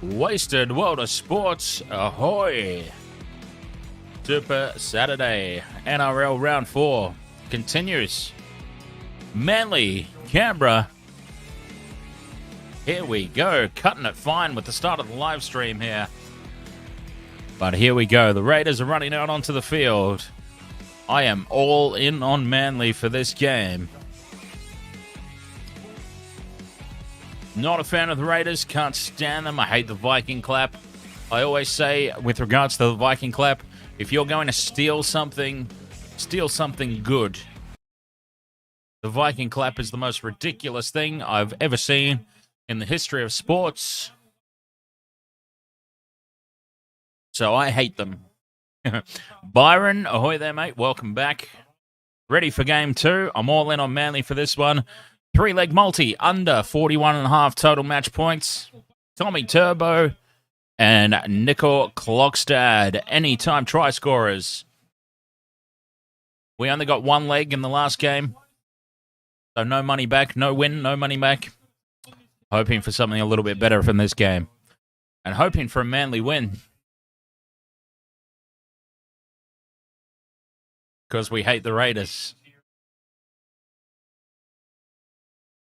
Wasted World of Sports, ahoy! Super Saturday, NRL Round 4 continues. Manly, Canberra. Here we go, cutting it fine with the start of the live stream here. But here we go, the Raiders are running out onto the field. I am all in on Manly for this game. Not a fan of the Raiders, can't stand them. I hate the Viking clap. I always say, with regards to the Viking clap, if you're going to steal something good. The Viking clap is the most ridiculous thing I've ever seen in the history of sports. So I hate them. Byron, ahoy there, mate. Welcome back. Ready for game 2. I'm all in on Manly for this one. 3-leg multi, under 41.5 total match points. Tommy Turbo and Nico Klokstad, anytime try scorers. We only got one leg in the last game. So no money back, no win, no money back. Hoping for something a little bit better from this game. And hoping for a Manly win. Because we hate the Raiders.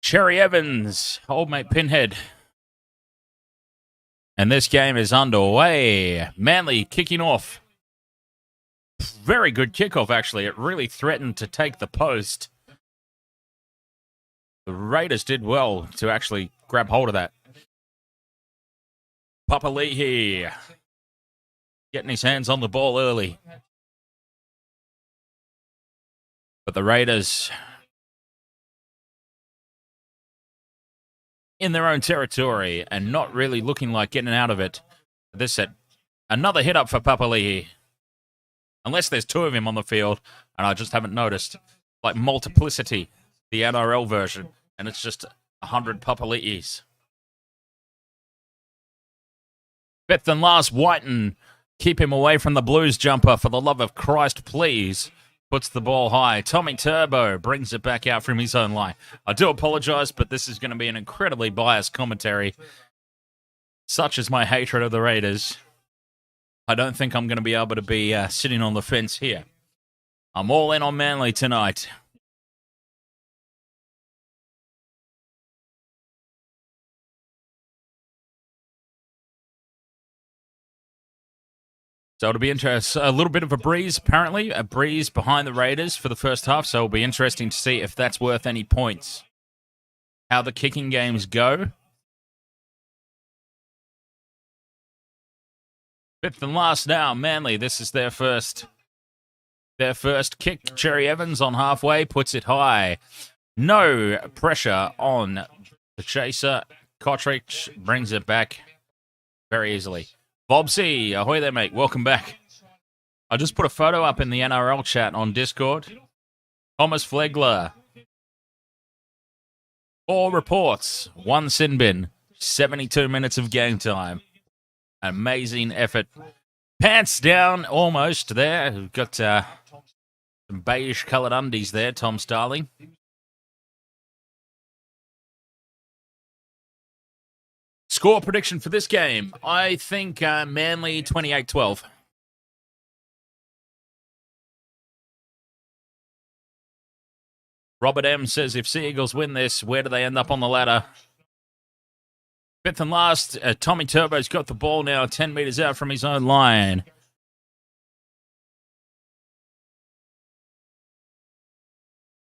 Cherry Evans, old mate Pinhead. And this game is underway. Manly kicking off. Very good kickoff, actually. It really threatened to take the post. The Raiders did well to actually grab hold of that. Papali'i getting his hands on the ball early. But the Raiders in their own territory and not really looking like getting out of it. This set. Another hit up for Papali'i. Unless there's two of him on the field, and I just haven't noticed. Like Multiplicity, the NRL version, and it's just 100 Papali'is. Fifth and last, Whiten. Keep him away from the Blues jumper, for the love of Christ, please. Puts the ball high. Tommy Turbo brings it back out from his own line. I do apologize, but this is going to be an incredibly biased commentary. Such is my hatred of the Raiders. I don't think I'm going to be able to be sitting on the fence here. I'm all in on Manly tonight. So it'll be interesting. A little bit of a breeze, apparently. A breeze behind the Raiders for the first half. So it'll be interesting to see if that's worth any points. How the kicking games go. Fifth and last now, Manly. This is their first kick. Cherry Evans on halfway, puts it high. No pressure on the chaser. Kotrick brings it back very easily. Bobsy, ahoy there, mate. Welcome back. I just put a photo up in the NRL chat on Discord. Thomas Flegler. 4 reports, 1 sin bin, 72 minutes of game time. Amazing effort. Pants down almost there. We've got some beige-coloured undies there, Tom Starling. Score prediction for this game. I think Manly 28-12. Robert M says, if Sea Eagles win this, where do they end up on the ladder? Fifth and last, Tommy Turbo's got the ball now 10 metres out from his own line.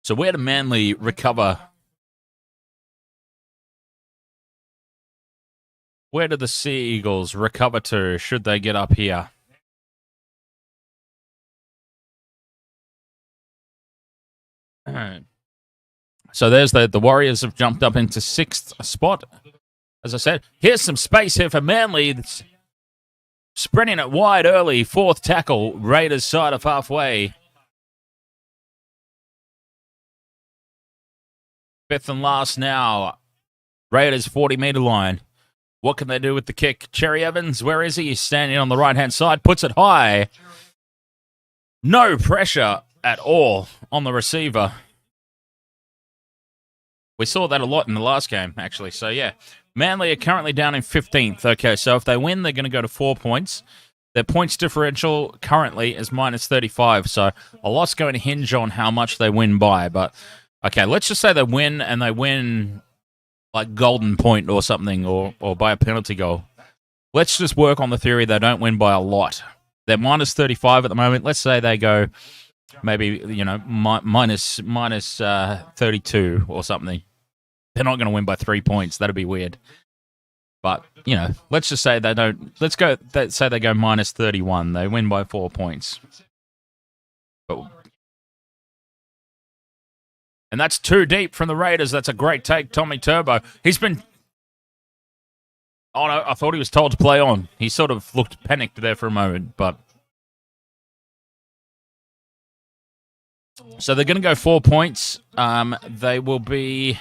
So where do Manly recover? Where do the Sea Eagles recover to, should they get up here? So there's the Warriors have jumped up into 6th spot. As I said, here's some space here for Manly. It's spreading it wide early. 4th tackle, Raiders side of halfway. 5th and last now. Raiders 40-metre line. What can they do with the kick? Cherry Evans, where is he? He's standing on the right-hand side, puts it high. No pressure at all on the receiver. We saw that a lot in the last game, actually. So, yeah. Manly are currently down in 15th. Okay, so if they win, they're going to go to 4 points. Their points differential currently is minus 35, so a lot's going to hinge on how much they win by. But, okay, let's just say they win, and they win like golden point or something, or by a penalty goal. Let's just work on the theory they don't win by a lot. They're minus 35 at the moment. Let's say they go maybe, minus 32 or something. They're not going to win by 3 points. That'd be weird. But, let's just say they don't. Let's say they go minus 31. They win by 4 points. And that's too deep from the Raiders. That's a great take, Tommy Turbo. He's been... Oh, no, I thought he was told to play on. He sort of looked panicked there for a moment, but... So they're going to go 4 points. They will be...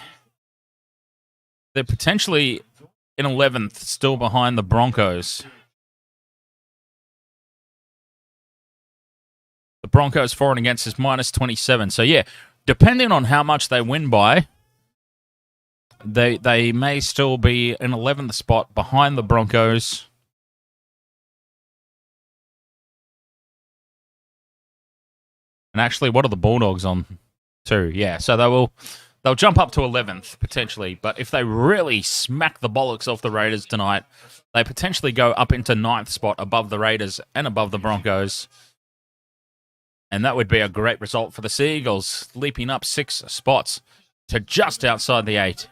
They're potentially in 11th, still behind the Broncos. The Broncos for and against is minus 27. So, yeah, depending on how much they win by, they may still be in 11th spot behind the Broncos. And actually, what are the Bulldogs on too? Yeah, so they'll jump up to 11th, potentially. But if they really smack the bollocks off the Raiders tonight, they potentially go up into 9th spot above the Raiders and above the Broncos. And that would be a great result for the Seagulls, leaping up 6 spots to just outside the 8.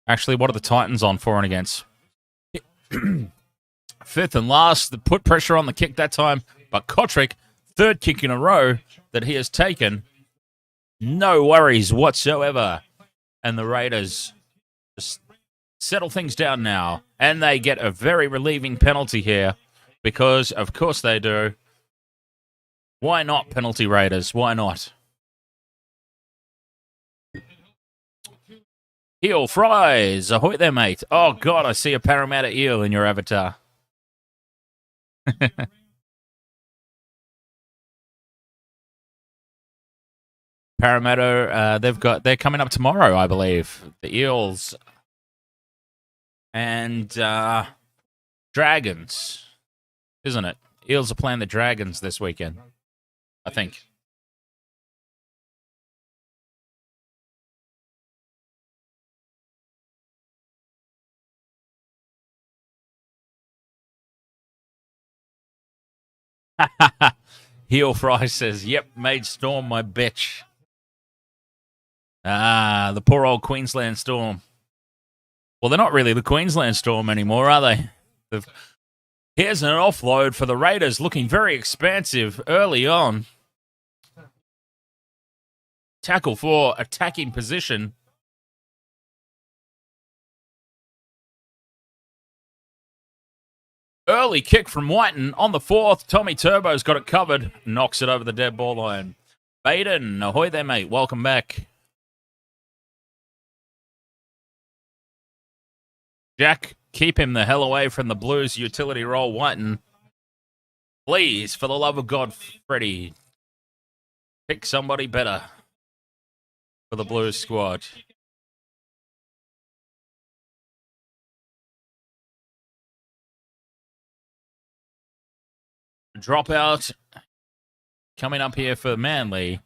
Actually, what are the Titans on for and against? 5th and last. They put pressure on the kick that time, but Kotrick, 3rd kick in a row that he has taken. No worries whatsoever. And the Raiders just settle things down now. And they get a very relieving penalty here because, of course, they do. Why not, penalty Raiders? Why not? Eel fries. Ahoy there, mate. Oh, God, I see a Parramatta eel in your avatar. Parramatta, they're coming up tomorrow, I believe. The Eels and Dragons, isn't it? Eels are playing the Dragons this weekend, I think. Heel Fry says, "Yep, made Storm my bitch." Ah, the poor old Queensland Storm. Well, they're not really the Queensland Storm anymore, are they? Here's an offload for the Raiders, looking very expansive early on. Tackle for attacking position. Early kick from Whiten on the 4th. Tommy Turbo's got it covered. Knocks it over the dead ball line. Baden, ahoy there, mate. Welcome back. Jack, keep him the hell away from the Blues utility role, Whiten. Please, for the love of God, Freddie, pick somebody better for the Blues squad. Dropout coming up here for Manly.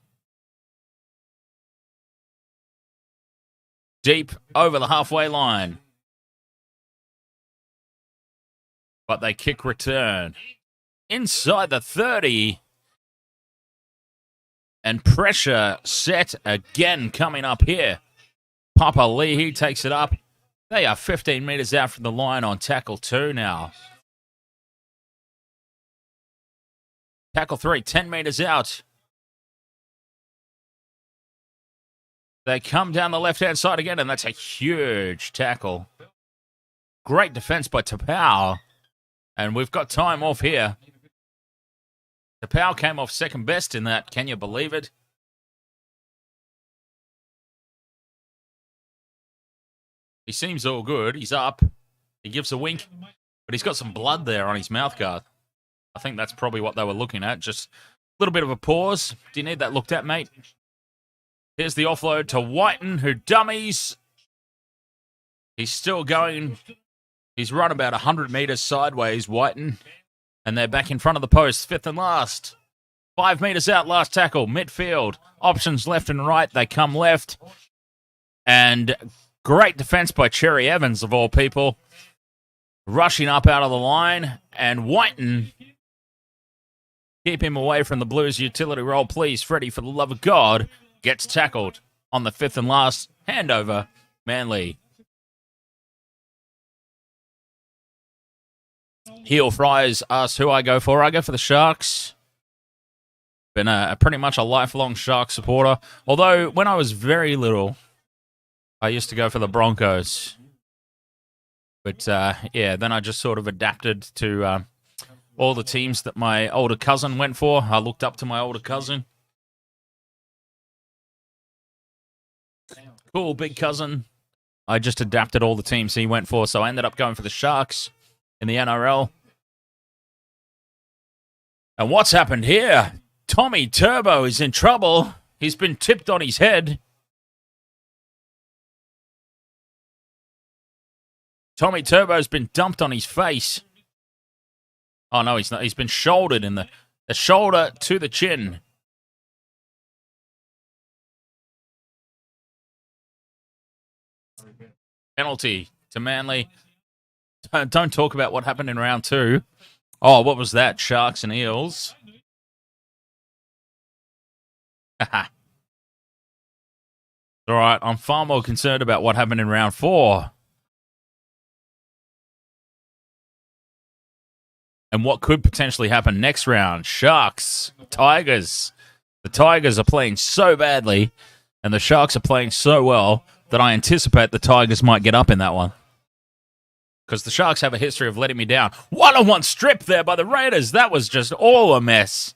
Deep over the halfway line. But they kick return. Inside the 30. And pressure set again coming up here. Papa Leahy takes it up. They are 15 metres out from the line on tackle 2 now. Tackle 3, 10 metres out. They come down the left-hand side again, and that's a huge tackle. Great defence by Tapau. And we've got time off here. Tapau came off second best in that. Can you believe it? He seems all good. He's up. He gives a wink. But he's got some blood there on his mouth guard. I think that's probably what they were looking at. Just a little bit of a pause. Do you need that looked at, mate? Here's the offload to Whiten, who dummies. He's still going. He's run about 100 metres sideways, Whiten. And they're back in front of the post, fifth and last. 5 metres out, last tackle, midfield. Options left and right, they come left. And great defence by Cherry Evans, of all people. Rushing up out of the line. And Whiten, keep him away from the Blues utility role, please. Freddie, for the love of God, gets tackled on the fifth and last handover. Manly. Heel Fries asked who I go for. I go for the Sharks. Been pretty much a lifelong Sharks supporter. Although, when I was very little, I used to go for the Broncos. But, yeah, then I just sort of adapted to all the teams that my older cousin went for. I looked up to my older cousin. Cool, big cousin. I just adapted all the teams he went for, so I ended up going for the Sharks in the NRL. And what's happened here? Tommy Turbo is in trouble. He's been tipped on his head. Tommy Turbo's been dumped on his face. Oh, no, he's not. He's been shouldered in the shoulder to the chin. Penalty to Manly. Don't talk about what happened in round 2. Oh, what was that? Sharks and Eels. All right, I'm far more concerned about what happened in round 4. And what could potentially happen next round. Sharks, Tigers. The Tigers are playing so badly, and the Sharks are playing so well, that I anticipate the Tigers might get up in that one. Because the Sharks have a history of letting me down. 1-on-1 strip there by the Raiders. That was just all a mess.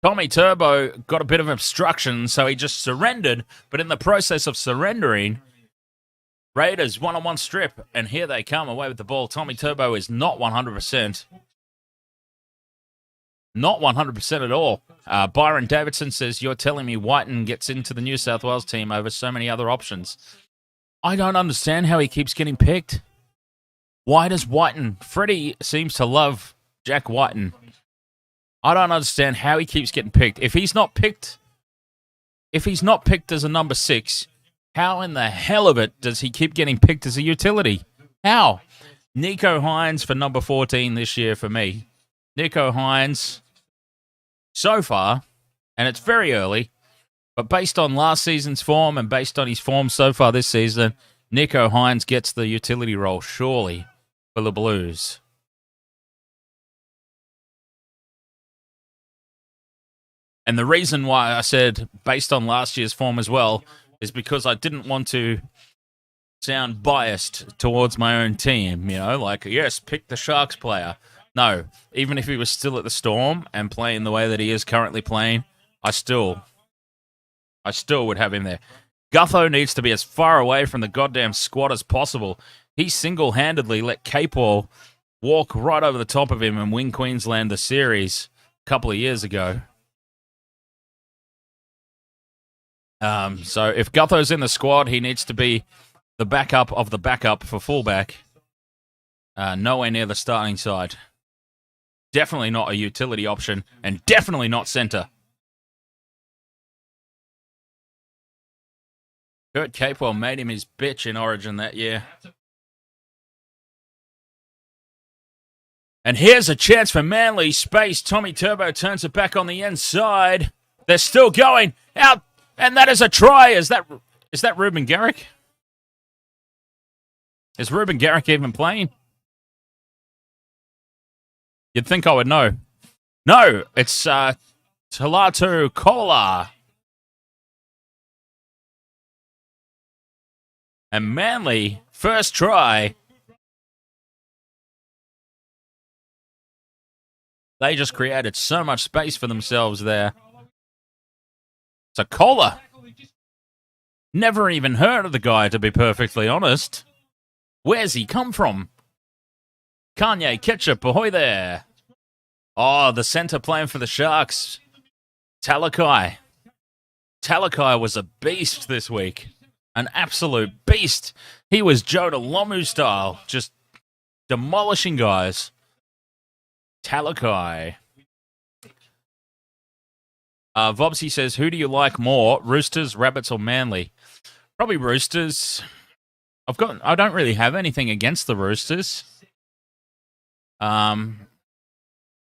Tommy Turbo got a bit of obstruction, so he just surrendered. But in the process of surrendering, Raiders 1-on-1 strip. And here they come away with the ball. Tommy Turbo is not 100%. Not 100% at all. Byron Davidson says, you're telling me Whiten gets into the New South Wales team over so many other options. I don't understand how he keeps getting picked. Why does Whiten? Freddie seems to love Jack Whiten. I don't understand how he keeps getting picked. If he's not picked as a number 6, how in the hell of it does he keep getting picked as a utility? How? Nico Hines for number 14 this year for me. Nico Hines, so far, and it's very early, but based on last season's form and based on his form so far this season, Nico Hines gets the utility role, surely, for the Blues. And the reason why I said based on last year's form as well is because I didn't want to sound biased towards my own team, like, yes, pick the Sharks player. No, even if he was still at the Storm and playing the way that he is currently playing, I still would have him there. Gutho needs to be as far away from the goddamn squad as possible. He single-handedly let Capewell walk right over the top of him and win Queensland the series a couple of years ago. So if Gutho's in the squad, he needs to be the backup of the backup for fullback. Nowhere near the starting side. Definitely not a utility option, and definitely not centre. Kurt Capewell made him his bitch in Origin that year. And here's a chance for Manly. Space. Tommy Turbo turns it back on the inside. They're still going. Out. And that is a try. Is that Ruben Garrick? Is Ruben Garrick even playing? You'd think I would know. No, it's Talatu Kola. And Manly, first try. They just created so much space for themselves there. It's a Kola. Never even heard of the guy, to be perfectly honest. Where's he come from? Kanye, Ketchup, ahoy there. Oh, the centre playing for the Sharks. Talakai. Talakai was a beast this week. An absolute beast. He was Joe Lomu style, just demolishing guys. Talakai. Vobsy says, who do you like more, Roosters, Rabbits, or Manly? Probably Roosters. I don't really have anything against the Roosters.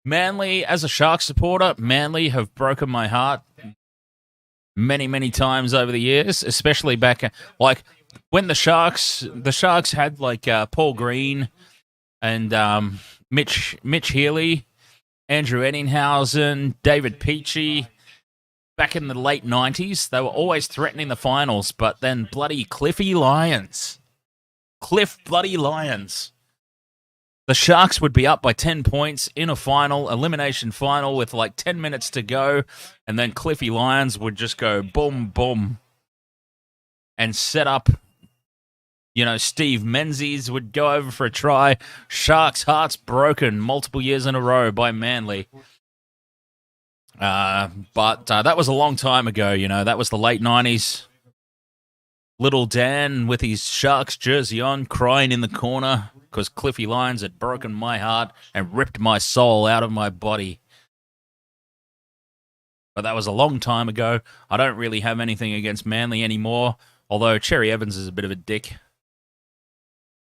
Manly, as a Sharks supporter, Manly have broken my heart many, many times over the years, especially back like when the Sharks had like Paul Green and Mitch Healy, Andrew Eddinghausen, David Peachy. Back in the late 90s, they were always threatening the finals, but then bloody Cliff bloody Lions. The Sharks would be up by 10 points in a elimination final with like 10 minutes to go, and then Cliffy Lions would just go boom, boom, and set up, Steve Menzies would go over for a try. Sharks' hearts broken multiple years in a row by Manly. But that was a long time ago, that was the late 90s. Little Dan with his Sharks jersey on, crying in the corner because Cliffy Lyons had broken my heart and ripped my soul out of my body. But that was a long time ago. I don't really have anything against Manly anymore, although Cherry Evans is a bit of a dick.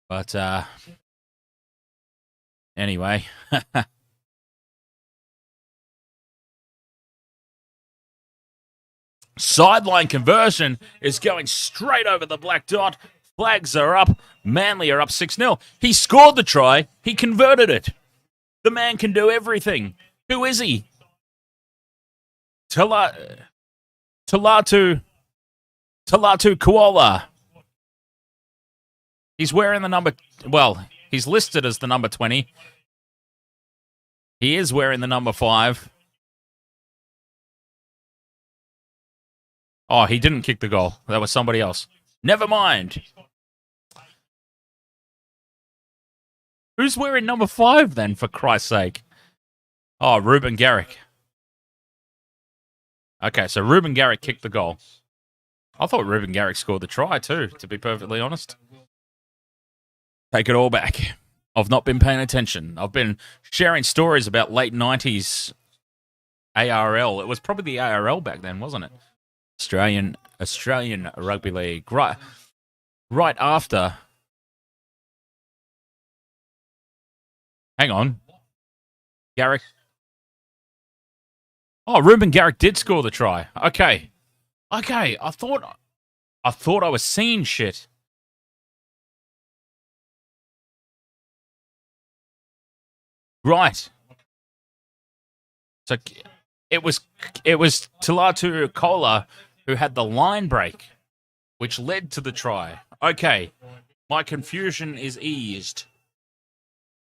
But, anyway. Sideline conversion is going straight over the black dot. Flags are up. Manly are up 6-0. He scored the try. He converted it. The man can do everything. Who is he? Talatu Koala. He's wearing the number... Well, he's listed as the number 20. He is wearing the number 5. Oh, he didn't kick the goal. That was somebody else. Never mind. Who's wearing number 5 then, for Christ's sake? Oh, Ruben Garrick. Okay, so Ruben Garrick kicked the goal. I thought Ruben Garrick scored the try too, to be perfectly honest. Take it all back. I've not been paying attention. I've been sharing stories about late 90s ARL. It was probably the ARL back then, wasn't it? Australian Rugby League. Right after. Hang on. Garrick. Oh, Ruben Garrick did score the try. Okay. I thought I was seeing shit. Right. So it was Talatu Kola who had the line break, which led to the try. Okay, my confusion is eased.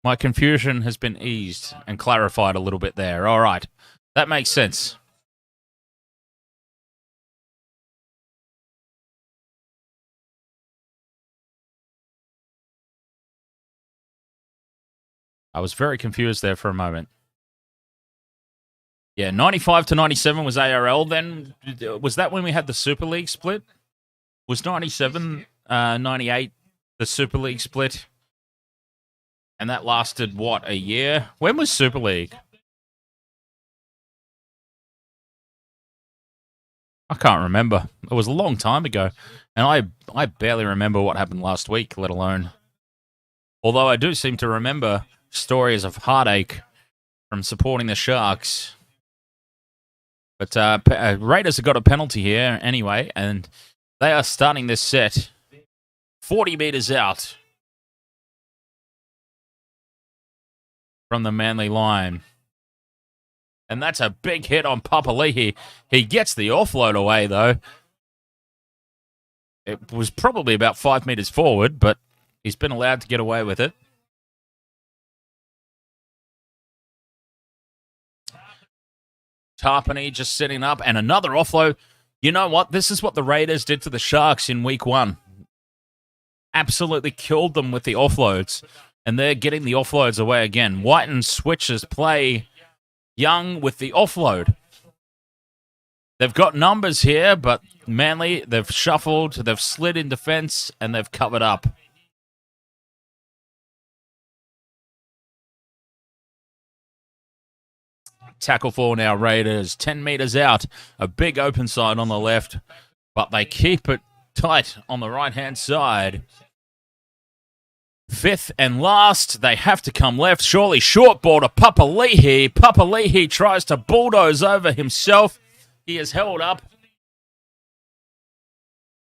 My confusion has been eased and clarified a little bit there. All right, that makes sense. I was very confused there for a moment. Yeah, 95 to 97 was ARL. Then, was that when we had the Super League split? Was 97, 98 the Super League split? And that lasted, what, a year? When was Super League? I can't remember. It was a long time ago. And I barely remember what happened last week, let alone. Although I do seem to remember stories of heartache from supporting the Sharks. But Raiders have got a penalty here anyway, and they are starting this set 40 metres out from the Manly line. And that's a big hit on Papali'i. He gets the offload away, though. It was probably about 5 metres forward, but he's been allowed to get away with it. Tarpany just sitting up, and another offload. You know what? This is what the Raiders did to the Sharks in week 1. Absolutely killed them with the offloads. And they're getting the offloads away again. Whiten switches play Young with the offload. They've got numbers here, but Manly, they've shuffled, they've slid in defence, and they've covered up. Tackle for now, Raiders. 10 metres out. A big open side on the left, but they keep it tight on the right-hand side. Fifth and last, they have to come left. Surely short ball to Papali'i. Papali'i tries to bulldoze over himself. He is held up.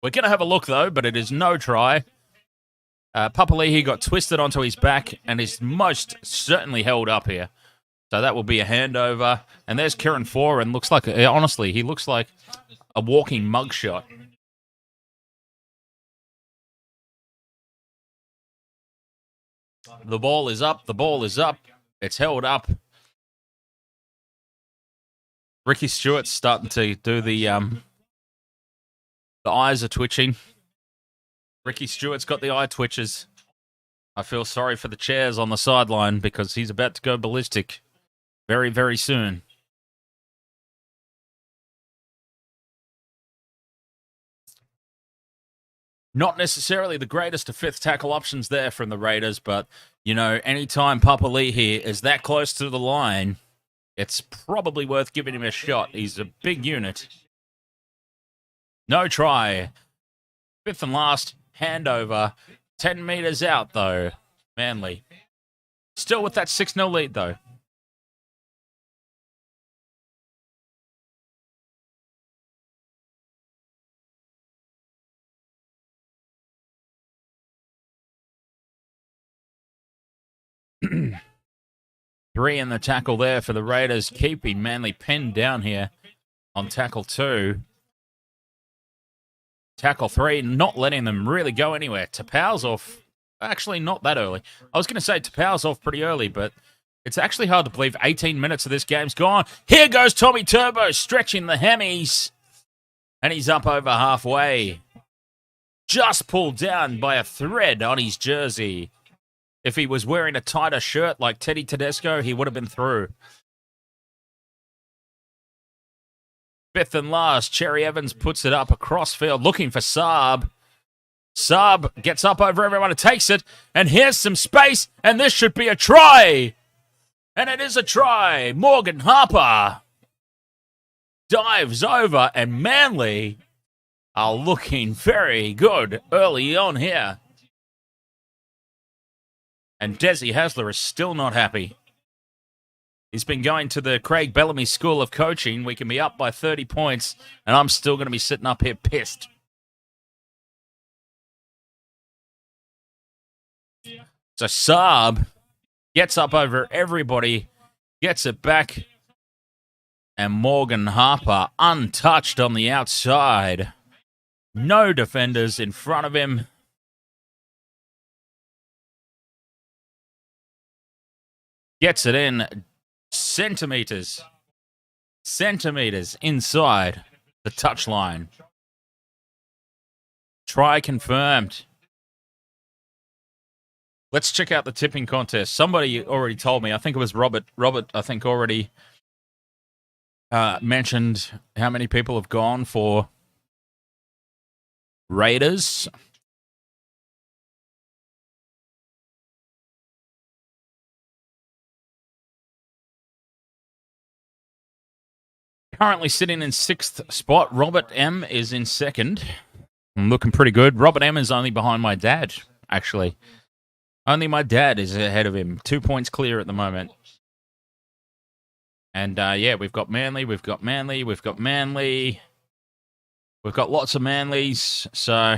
We're going to have a look, though, but it is no try. Papali'i got twisted onto his back and is most certainly held up here. So that will be a handover. And there's Kieran Foran. Looks like, honestly, he looks like a walking mugshot. The ball is up. The ball is up. It's held up. Ricky Stuart's starting to do the eyes are twitching. Ricky Stuart's got the eye twitches. I feel sorry for the chairs on the sideline because he's about to go ballistic very, very soon. Not necessarily the greatest of fifth tackle options there from the Raiders, but, you know, anytime Papali'i is that close to the line, it's probably worth giving him a shot. He's a big unit. No try. Fifth and last, handover. 10 metres out, though. Manly. Still with that 6-0 lead, though. Three in the tackle there for the Raiders, keeping Manly pinned down here on tackle 2. Tackle 3, not letting them really go anywhere. Tapau's off. Actually, not that early. I was going to say Tapau's off pretty early, but it's actually hard to believe 18 minutes of this game's gone. Here goes Tommy Turbo, stretching the hammies. And he's up over halfway. Just pulled down by a thread on his jersey. If he was wearing a tighter shirt like Teddy Tedesco, he would have been through. Fifth and last, Cherry Evans puts it up across field, looking for Saab. Saab gets up over everyone and takes it. And here's some space, and this should be a try. And it is a try. Morgan Harper dives over, and Manly are looking very good early on here. And Desi Hasler is still not happy. He's been going to the Craig Bellamy School of Coaching. We can be up by 30 points, and I'm still going to be sitting up here pissed. So Saab gets up over everybody, gets it back, and Morgan Harper untouched on the outside. No defenders in front of him. Gets it in centimeters inside the touchline. Try confirmed. Let's check out the tipping contest. Somebody already told me. I think it was Robert. Robert, I think, already mentioned how many people have gone for Raiders. Currently sitting in 6th spot. Robert M is in 2nd. I'm looking pretty good. Robert M is only behind my dad, actually. Only my dad is ahead of him. 2 points clear at the moment. And, yeah, we've got Manly, we've got Manly, we've got Manly. We've got lots of Manlys, so...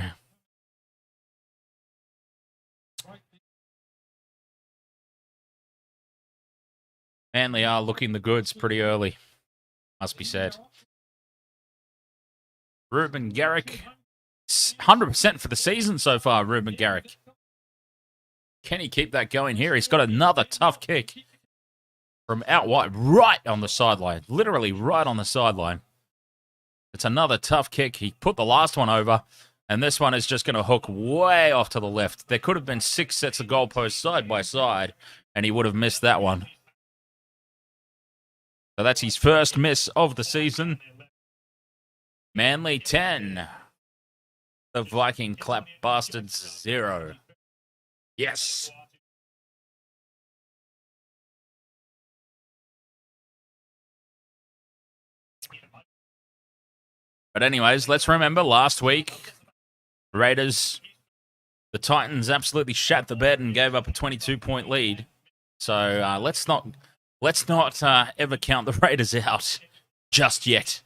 Manly are looking the goods pretty early. Must be said. Ruben Garrick, 100% for the season so far, Ruben Garrick. Can he keep that going here? He's got another tough kick from out wide, right on the sideline. Literally right on the sideline. It's another tough kick. He put the last one over, And this one is just going to hook way off to the left. There could have been 6 sets of goalposts side by side, and he would have missed that one. So that's his first miss of the season. Manly 10. The Viking clap bastards 0. Yes. But anyways, let's remember last week, Raiders, the Titans absolutely shat the bed and gave up a 22-point lead. So let's not ever count the Raiders out just yet.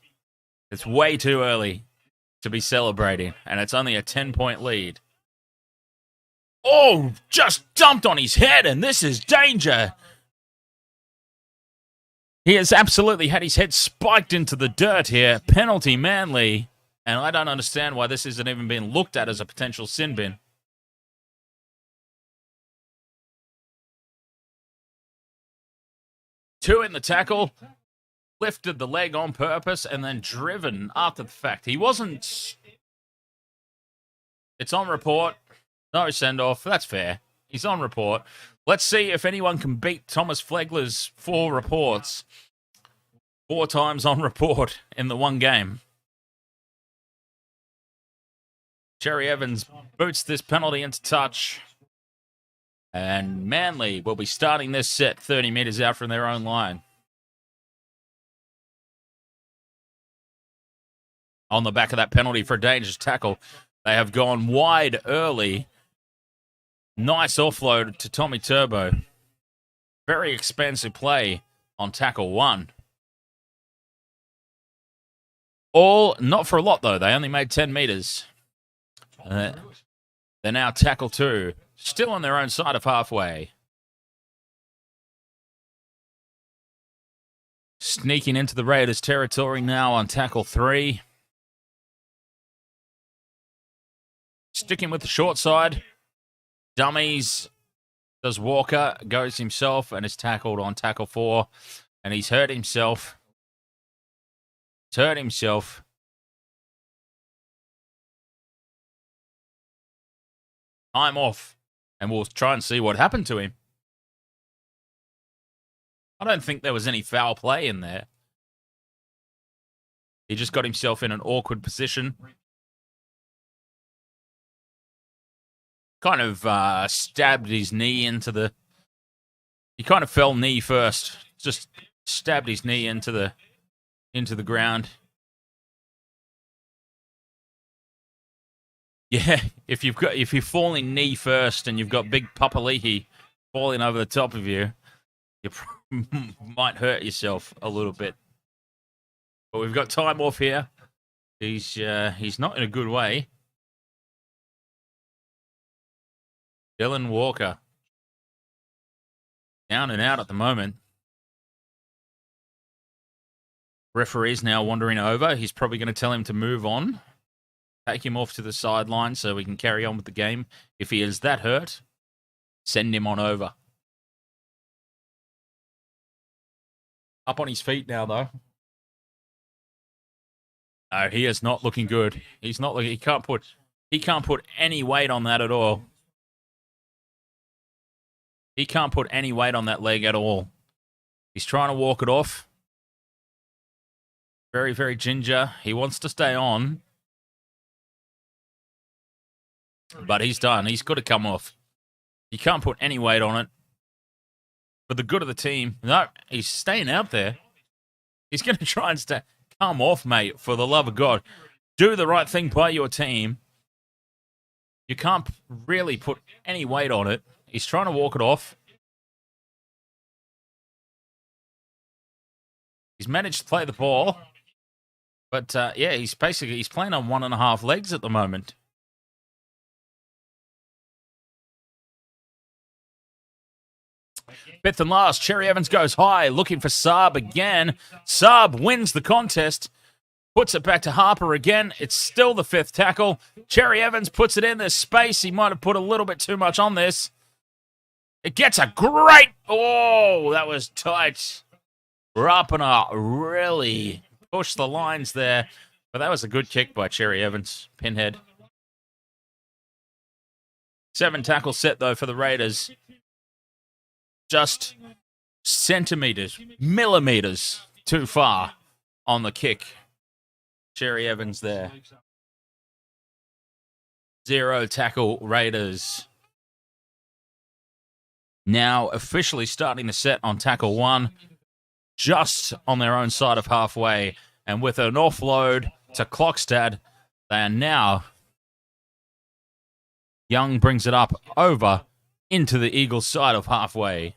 It's way too early to be celebrating, and it's only a 10-point lead. Oh, just dumped on his head, and this is danger. He has absolutely had his head spiked into the dirt here. Penalty Manly. And I don't understand why this isn't even being looked at as a potential sin bin. Two in the tackle. Lifted the leg on purpose and then driven after the fact. He wasn't... It's on report. No send-off. That's fair. He's on report. Let's see if anyone can beat Thomas Flegler's 4 reports. 4 times on report in the one game. Cherry Evans boots this penalty into touch. And Manly will be starting this set 30 metres out from their own line. On the back of that penalty for a dangerous tackle, they have gone wide early. Nice offload to Tommy Turbo. Very expensive play on tackle 1. All, not for a lot though, they only made 10 metres. They're now tackle 2. Still on their own side of halfway. Sneaking into the Raiders territory now on tackle 3. Sticking with the short side. Dummies. Does Walker. Goes himself and is tackled on tackle 4. And he's hurt himself. He's hurt himself. Time off. And we'll try and see what happened to him. I don't think there was any foul play in there. He just got himself in an awkward position. Kind of stabbed his knee into the... He kind of fell knee first. Just stabbed his knee into the ground. Yeah, if you're falling knee first and you've got big Papali'i falling over the top of you, you might hurt yourself a little bit. But we've got time off here. He's not in a good way. Dylan Walker. Down and out at the moment. Referee's now wandering over. He's probably going to tell him to move on. Take him off to the sideline so we can carry on with the game. If he is that hurt, send him on over. Up on his feet now, though. No, he is not looking good. He's not looking. He can't put any weight on that at all. He can't put any weight on that leg at all. He's trying to walk it off. Very, very ginger. He wants to stay on. But he's done. He's got to come off. He can't put any weight on it. For the good of the team. No, he's staying out there. He's going to try and stay. Come off, mate, for the love of God. Do the right thing by your team. You can't really put any weight on it. He's trying to walk it off. He's managed to play the ball. But, yeah, he's playing on 1.5 legs at the moment. Fifth and last, Cherry Evans goes high, looking for Saab again. Saab wins the contest, puts it back to Harper again. It's still the 5th tackle. Cherry Evans puts it in. There's space. He might have put a little bit too much on this. It gets a great... Oh, that was tight. Rapana really pushed the lines there. But that was a good kick by Cherry Evans. Pinhead. 7 tackle set, though, for the Raiders. Just centimetres, millimetres too far on the kick. Cherry Evans there. 0 tackle Raiders. Now officially starting the set on tackle 1. Just on their own side of halfway. And with an offload to Clockstad, they are now... Young brings it up over into the Eagles' side of halfway.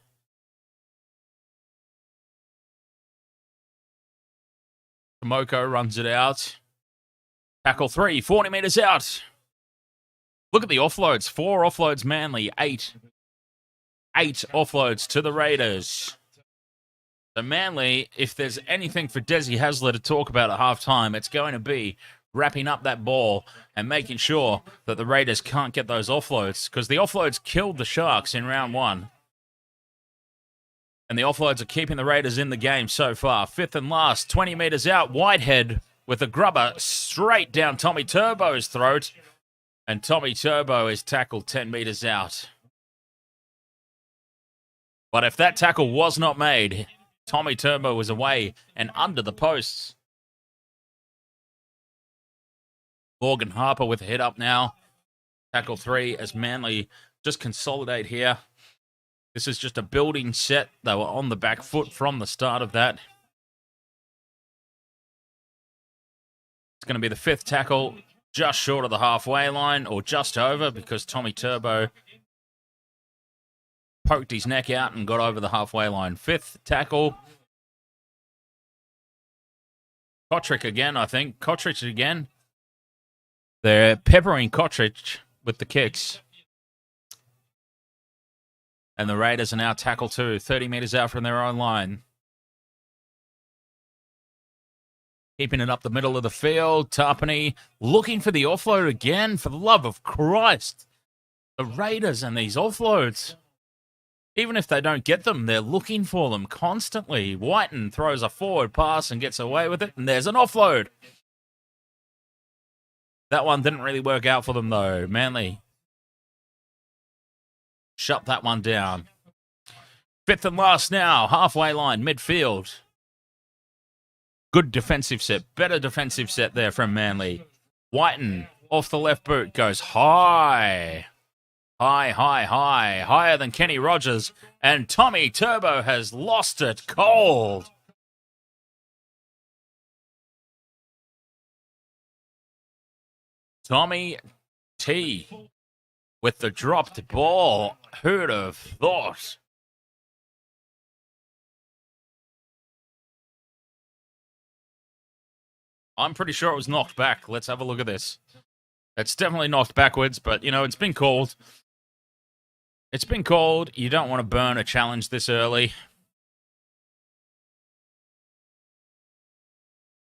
Tomoko runs it out. Tackle 3, 40 metres out. Look at the offloads. 4 offloads Manly, 8. 8 offloads to the Raiders. So Manly, if there's anything for Desi Hasler to talk about at halftime, it's going to be wrapping up that ball and making sure that the Raiders can't get those offloads, because the offloads killed the Sharks in round 1. And the offloads are keeping the Raiders in the game so far. 5th and last, 20 metres out. Whitehead with a grubber straight down Tommy Turbo's throat. And Tommy Turbo is tackled 10 metres out. But if that tackle was not made, Tommy Turbo was away and under the posts. Morgan Harper with a hit up now. Tackle 3 as Manly just consolidate here. This is just a building set. They were on the back foot from the start of that. It's going to be the 5th tackle, just short of the halfway line, or just over, because Tommy Turbo poked his neck out and got over the halfway line. 5th tackle. Kotrick again, I think. Kotrick again. They're peppering Kotrick with the kicks. And the Raiders are now tackle 2, 30 metres out from their own line. Keeping it up the middle of the field. Tarpany looking for the offload again. For the love of Christ. The Raiders and these offloads. Even if they don't get them, they're looking for them constantly. Whiten throws a forward pass and gets away with it. And there's an offload. That one didn't really work out for them, though. Manly shut that one down. 5th and last now. Halfway line, midfield. Good defensive set. Better defensive set there from Manly. Whiten off the left boot goes high. High, high, high. Higher than Kenny Rogers. And Tommy Turbo has lost it cold. Tommy T with the dropped ball. Who'd have thought? I'm pretty sure it was knocked back. Let's have a look at this. It's definitely knocked backwards, but, you know, it's been called. It's been called. You don't want to burn a challenge this early.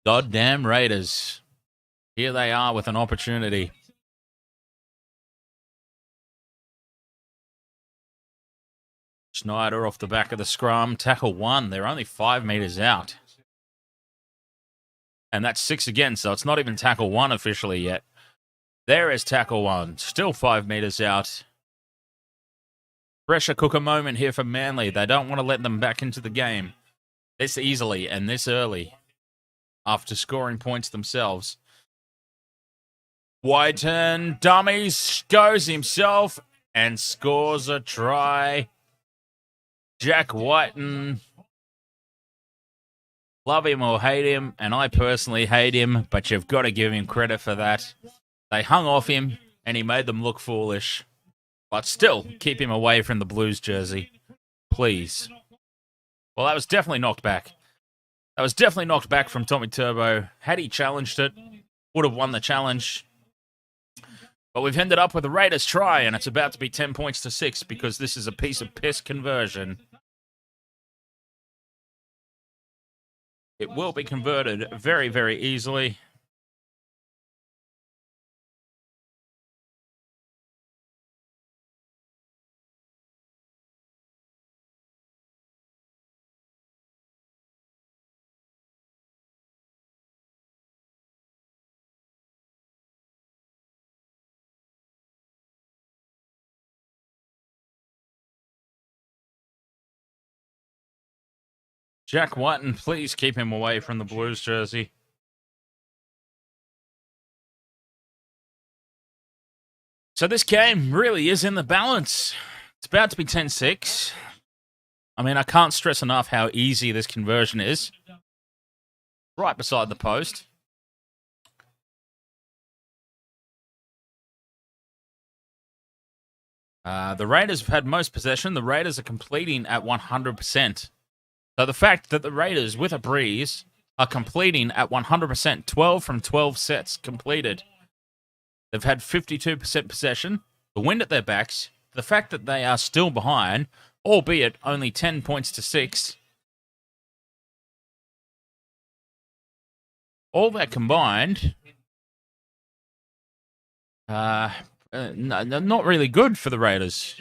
Goddamn Raiders. Here they are with an opportunity. Schneider off the back of the scrum. Tackle 1. They're only 5 metres out. And that's 6 again, so it's not even tackle 1 officially yet. There is tackle 1. Still 5 metres out. Pressure cooker moment here for Manly. They don't want to let them back into the game this easily and this early after scoring points themselves. Whiten dummies, goes himself and scores a try. Jack Whiten. Love him or hate him, and I personally hate him, but you've got to give him credit for that. They hung off him, and he made them look foolish. But still, keep him away from the Blues jersey. Please. Well, that was definitely knocked back. That was definitely knocked back from Tommy Turbo. Had he challenged it, would have won the challenge. But we've ended up with a Raiders try, and it's about to be 10 points to 6 because this is a piece of piss conversion. It will be converted very, very easily. Jack Whiten, please keep him away from the Blues jersey. So this game really is in the balance. It's about to be 10-6. I mean, I can't stress enough how easy this conversion is. Right beside the post. The Raiders have had most possession. The Raiders are completing at 100%. So the fact that the Raiders, with a breeze, are completing at 100%, 12 from 12 sets completed. They've had 52% possession, the wind at their backs, the fact that they are still behind, albeit only 10 points to 6. All that combined, not really good for the Raiders.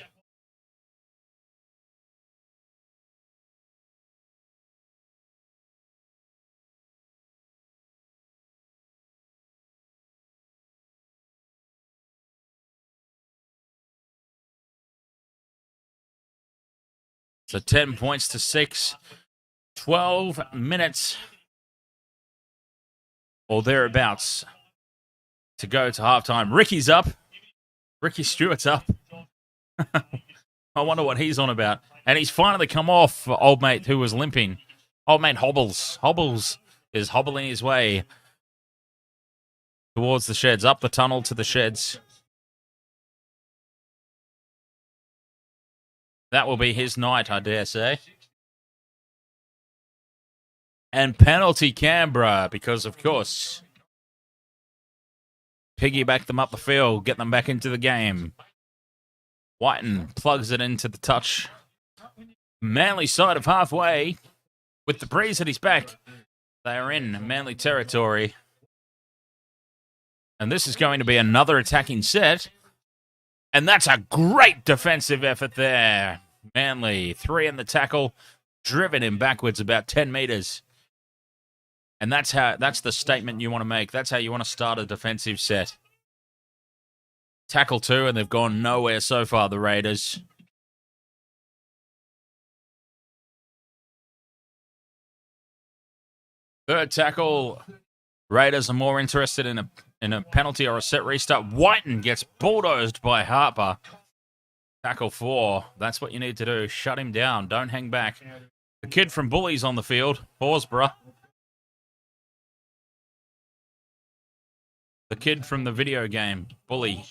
So 10 points to 6, 12 minutes or thereabouts to go to halftime. Ricky's up. Ricky Stuart's up. I wonder what he's on about. And he's finally come off old mate who was limping. Old mate Hobbles. Hobbles is hobbling his way towards the sheds, up the tunnel to the sheds. That will be his night, I dare say. And penalty Canberra, because, of course, piggyback them up the field, get them back into the game. Whiten plugs it into the touch. Manly side of halfway, with the breeze at his back. They are in Manly territory. And this is going to be another attacking set. And that's a great defensive effort there. Manly, 3 in the tackle, driven him backwards about 10 meters. And that's the statement you want to make. That's how you want to start a defensive set. Tackle 2, and they've gone nowhere so far, the Raiders. Third tackle, Raiders are more interested in a penalty or a set restart. Whiten gets bulldozed by Harper. Tackle 4. That's what you need to do. Shut him down. Don't hang back. The kid from Bully's on the field. Horsburgh. The kid from the video game. Bully.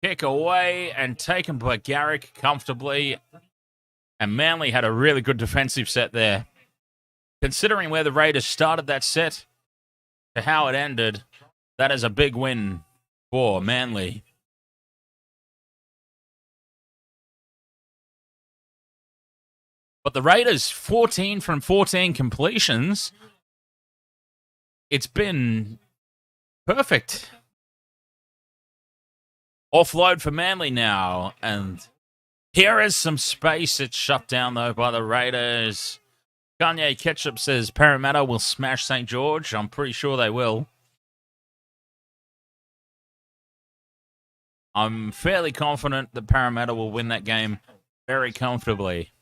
Kick away and taken by Garrick comfortably. And Manly had a really good defensive set there. Considering where the Raiders started that set to how it ended, that is a big win for Manly. But the Raiders, 14 from 14 completions. It's been perfect. Offload for Manly now. And here is some space. It's shut down, though, by the Raiders. Kanye Ketchup says Parramatta will smash St. George. I'm pretty sure they will. I'm fairly confident that Parramatta will win that game very comfortably.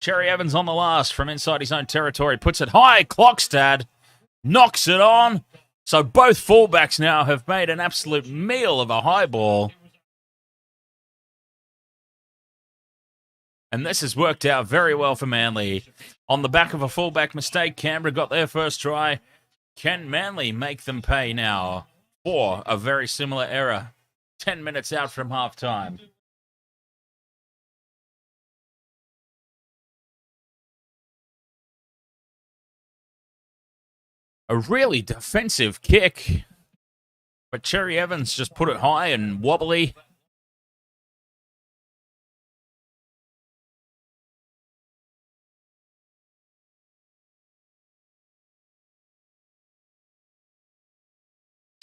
Cherry Evans on the last from inside his own territory. Puts it high. Clockstad knocks it on. So both fullbacks now have made an absolute meal of a high ball. And this has worked out very well for Manly. On the back of a fullback mistake, Canberra got their first try. Can Manly make them pay now for a very similar error? 10 minutes out from halftime. A really defensive kick. But Cherry Evans just put it high and wobbly.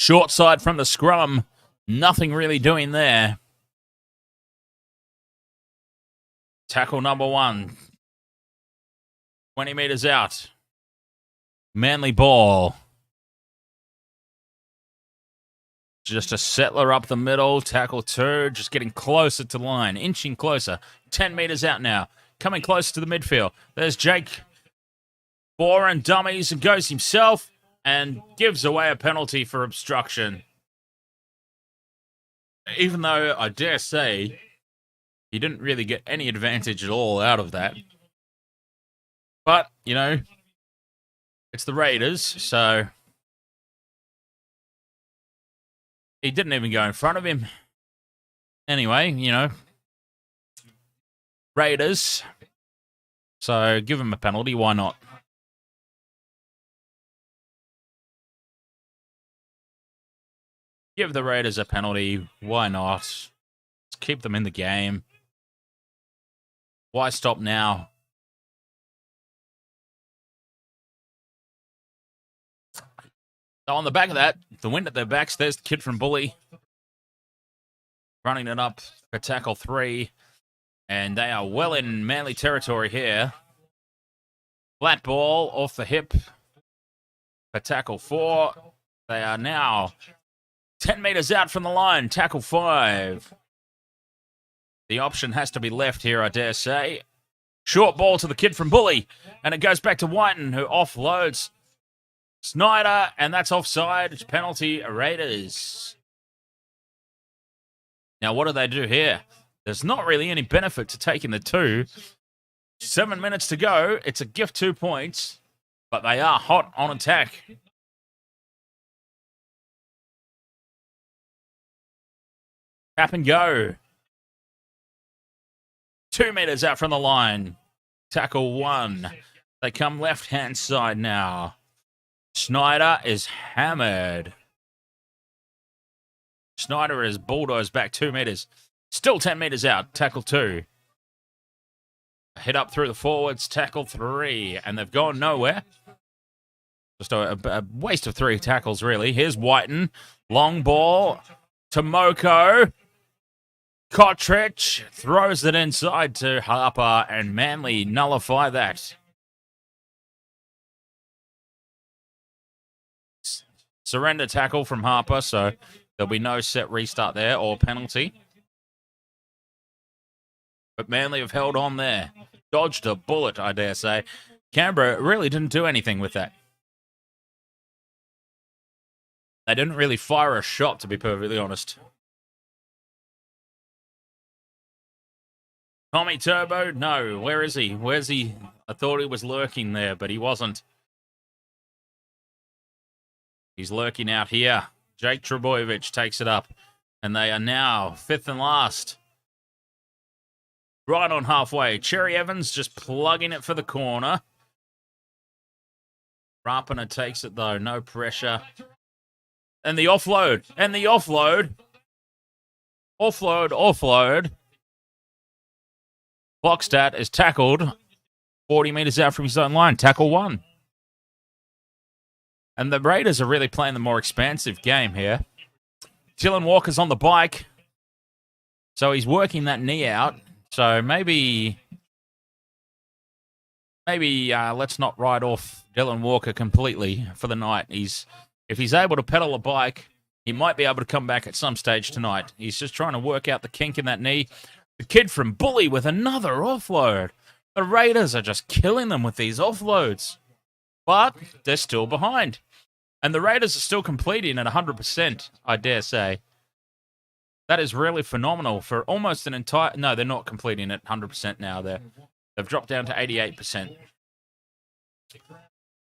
Short side from the scrum. Nothing really doing there. Tackle number 1. 20 meters out. Manly ball. Just a settler up the middle. Tackle 2. Just getting closer to line. Inching closer. 10 meters out now. coming close to the midfield. There's Jake. Boren dummies and goes himself and gives away a penalty for obstruction. Even though I dare say he didn't really get any advantage at all out of that. But, you know, it's the Raiders, so he didn't even go in front of him. Anyway, you know, Raiders. So give him a penalty, why not? Give the Raiders a penalty, why not? Let's keep them in the game. Why stop now? So on the back of that, the wind at their backs, there's the kid from Bully. Running it up for tackle 3. And they are well in Manly territory here. Flat ball off the hip for tackle 4. They are now 10 metres out from the line. Tackle 5. The option has to be left here, I dare say. Short ball to the kid from Bully. And it goes back to Whiten, who offloads Snyder. And that's offside. It's penalty, Raiders. Now, what do they do here? There's not really any benefit to taking the 2. 7 minutes to go. It's a gift 2 points. But they are hot on attack. Tap and go. 2 metres out from the line. Tackle 1. They come left-hand side now. Snyder is hammered. Snyder is bulldozed back 2 metres. Still 10 metres out. Tackle 2. Hit up through the forwards. Tackle 3. And they've gone nowhere. Just a waste of 3 tackles, really. Here's Whiten. Long ball to Moko. Kotrich throws it inside to Harper, and Manly nullify that. Surrender tackle from Harper, so there'll be no set restart there or penalty. But Manly have held on there. Dodged a bullet, I dare say. Canberra really didn't do anything with that. They didn't really fire a shot, to be perfectly honest. Tommy Turbo? No. Where is he? Where's he? I thought he was lurking there, but he wasn't. He's lurking out here. Jake Trebojevic takes it up. And they are now 5th and last. Right on halfway. Cherry Evans just plugging it for the corner. Rapana takes it, though. No pressure. And the offload. And the offload. Offload. Blockstat is tackled 40 metres out from his own line. Tackle 1. And the Raiders are really playing the more expansive game here. Dylan Walker's on the bike. So he's working that knee out. So maybe let's not write off Dylan Walker completely for the night. If he's able to pedal a bike, he might be able to come back at some stage tonight. He's just trying to work out the kink in that knee. The kid from Bully with another offload. The Raiders are just killing them with these offloads. But they're still behind. And the Raiders are still completing at 100%, I dare say. That is really phenomenal for almost an entire... No, they're not completing at 100% now. They've dropped down to 88%.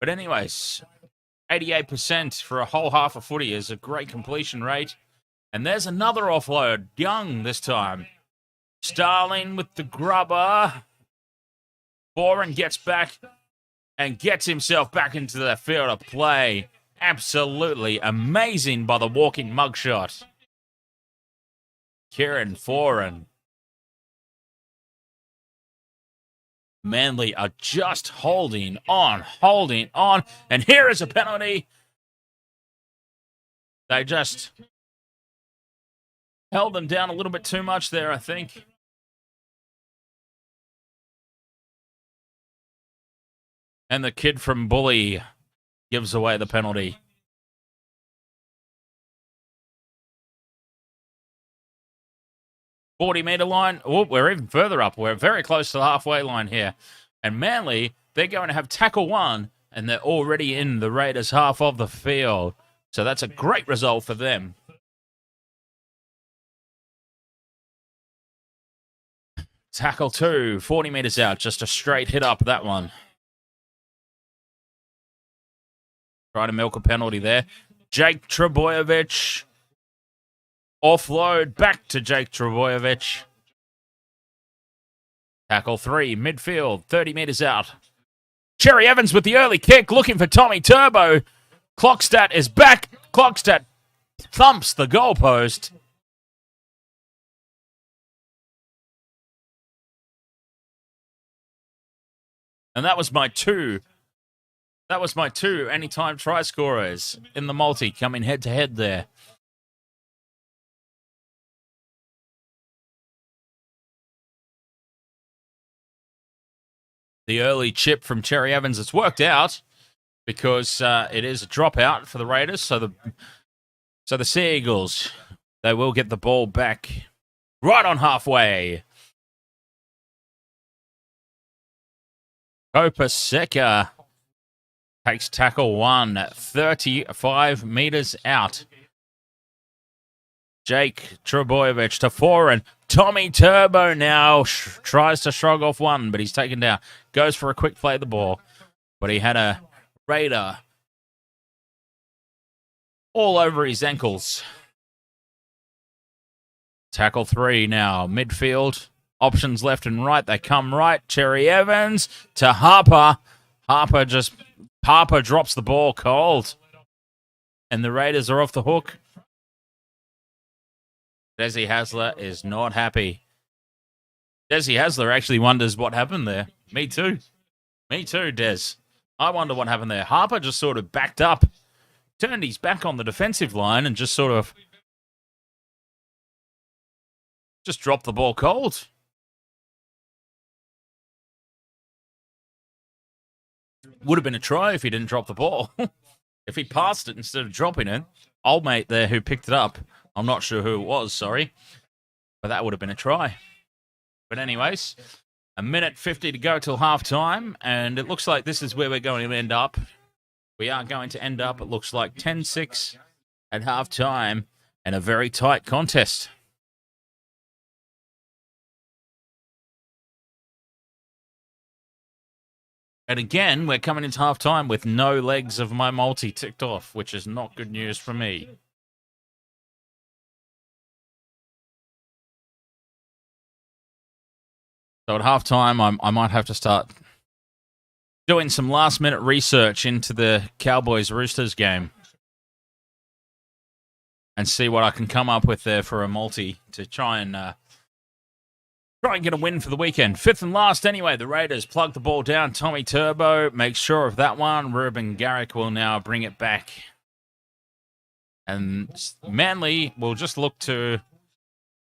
But anyways, 88% for a whole half of footy is a great completion rate. And there's another offload. Young this time. Starling with the grubber. Boren gets back and gets himself back into the field of play. Absolutely amazing by the walking mugshot. Kieran Foran. Manly are just holding on. And here is a penalty. They just held them down a little bit too much there, I think. And the kid from Bully gives away the penalty. 40-metre line. Oh, we're even further up. We're very close to the halfway line here. And Manly, they're going to have tackle 1, and they're already in the Raiders' half of the field. So that's a great result for them. Tackle 2, 40 metres out. Just a straight hit up, that one. Try to milk a penalty there. Jake Trebojevic. Offload back to Jake Trebojevic. Tackle 3, midfield, 30 metres out. Cherry Evans with the early kick, looking for Tommy Turbo. Clockstat is back. Clockstat thumps the goalpost. And that was my two. That was my 2 anytime try scorers in the multi coming head to head there. The early chip from Cherry Evans, it's worked out because it is a dropout for the Raiders. So the Sea Eagles, they will get the ball back right on halfway. Kopaseka takes tackle 1, 35 metres out. Jake Trebojevic to 4, and Tommy Turbo now tries to shrug off 1, but he's taken down. Goes for a quick play of the ball, but he had a Raider all over his ankles. Tackle 3 now, midfield. Options left and right. They come right. Cherry Evans to Harper. Harper drops the ball cold. And the Raiders are off the hook. Desi Hasler is not happy. Desi Hasler actually wonders what happened there. Me too. Me too, Des. I wonder what happened there. Harper just sort of backed up, turned his back on the defensive line, and just sort of just dropped the ball cold. Would have been a try if he didn't drop the ball. If he passed it instead of dropping it. Old mate there who picked it up. I'm not sure who it was, sorry. But that would have been a try. But anyways, 1:50 to go till half-time, and it looks like this is where we're going to end up. We are going to end up, it looks like, 10-6 at half-time, and a very tight contest. And again, we're coming into half-time with no legs of my multi ticked off, which is not good news for me. So at halftime, I might have to start doing some last-minute research into the Cowboys-Roosters game and see what I can come up with there for a multi to try and get a win for the weekend. 5th and last anyway. The Raiders plug the ball down. Tommy Turbo makes sure of that one. Ruben Garrick will now bring it back. And Manly will just look to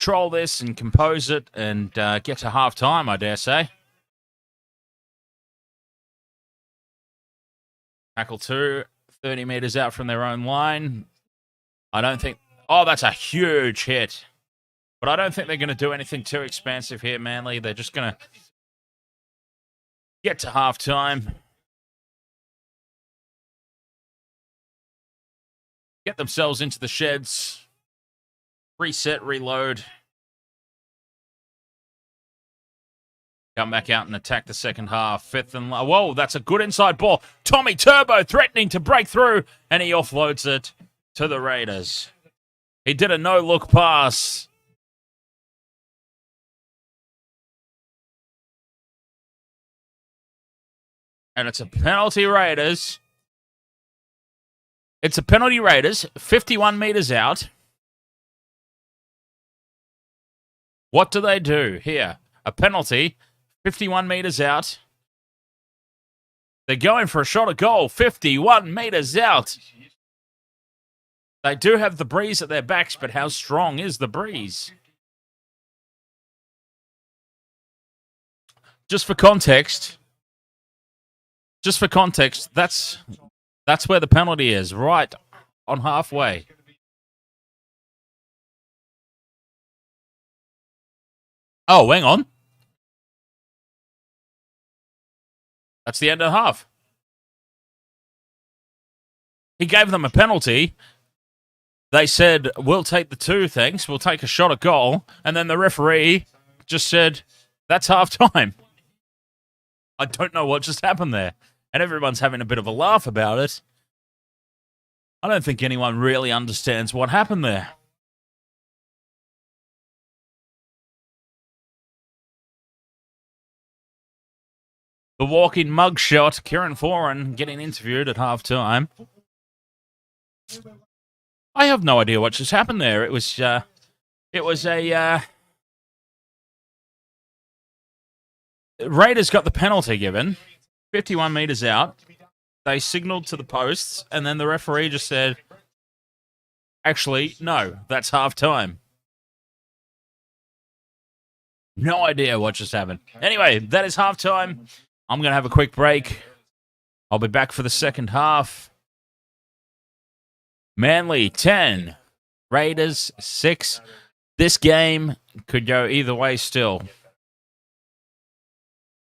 control this and compose it and get to half-time, I dare say. Tackle 2, 30 metres out from their own line. I don't think... Oh, that's a huge hit. But I don't think they're going to do anything too expansive here, Manly. They're just going to get to half-time. Get themselves into the sheds. Reset, reload. Come back out and attack the second half. 5th and... Whoa, that's a good inside ball. Tommy Turbo threatening to break through, and he offloads it to the Raiders. He did a no-look pass. And it's a penalty Raiders. It's a penalty Raiders, 51 metres out. What do they do here? A penalty, 51 metres out. They're going for a shot at goal, 51 metres out. They do have the breeze at their backs, but how strong is the breeze? Just for context, that's where the penalty is, right on halfway. Oh, hang on. That's the end of the half. He gave them a penalty. They said, we'll take the 2, thanks. We'll take a shot at goal. And then the referee just said, that's half time. I don't know what just happened there. And everyone's having a bit of a laugh about it. I don't think anyone really understands what happened there. The walk-in mugshot, Kieran Foran getting interviewed at halftime. I have no idea what just happened there. It was a Raiders got the penalty given, 51 metres out. They signalled to the posts, and then the referee just said, actually, no, that's half-time. No idea what just happened. Anyway, that is half-time. I'm going to have a quick break. I'll be back for the second half. Manly 10, Raiders 6. This game could go either way still.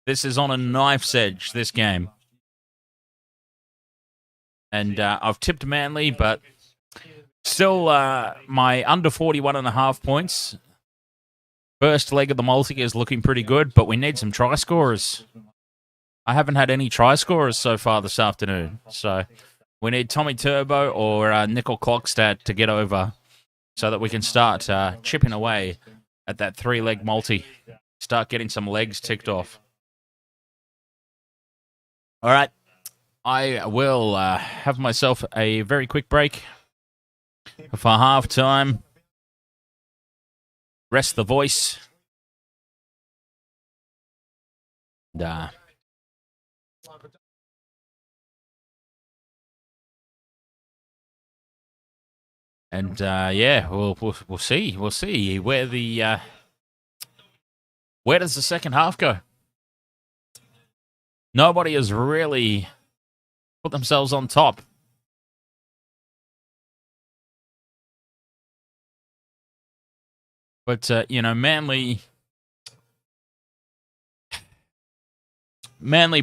This is on a knife's edge, this game. And I've tipped Manly, but still my under 41.5 points. First leg of the multi is looking pretty good, but we need some try scorers. I haven't had any try scorers so far this afternoon. So we need Tommy Turbo or Nickel Clockstad to get over so that we can start chipping away at that 3-leg multi. Start getting some legs ticked off. All right. I will have myself a very quick break for halftime. Rest the voice. And yeah, we'll see. We'll see where the where does the second half go. Nobody has really put themselves on top. But you know, Manly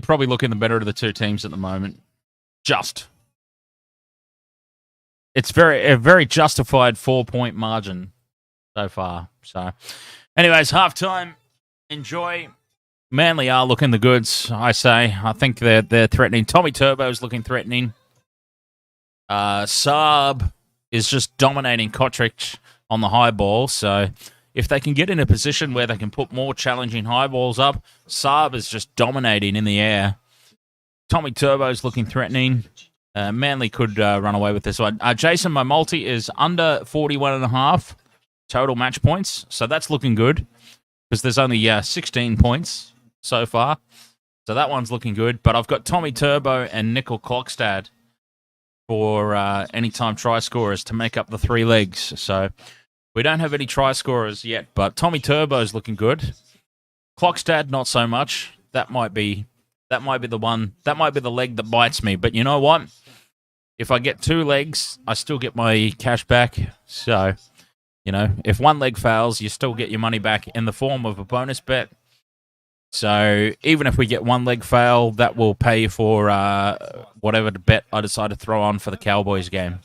probably looking the better of the two teams at the moment. It's a very justified 4-point margin so far. So, anyways, halftime. Enjoy. Manly are looking the goods, I say. I think they're threatening. Tommy Turbo's looking threatening. Saab is just dominating Kotrick on the high ball. So if they can get in a position where they can put more challenging high balls up, Saab is just dominating in the air. Tommy Turbo's looking threatening. Manly could run away with this one. Jason, my multi is under 41.5 total match points. So that's looking good because there's only 16 points so far. So that one's looking good. But I've got Tommy Turbo and Nickel Clockstad for anytime try scorers to make up the 3 legs. So we don't have any try scorers yet, but Tommy Turbo's looking good. Clockstad, not so much. That might be the one. That might be the leg that bites me. But you know what? If I get 2 legs, I still get my cash back. So, you know, if 1 leg fails, you still get your money back in the form of a bonus bet. So even if we get 1 leg fail, that will pay for whatever the bet I decide to throw on for the Cowboys game.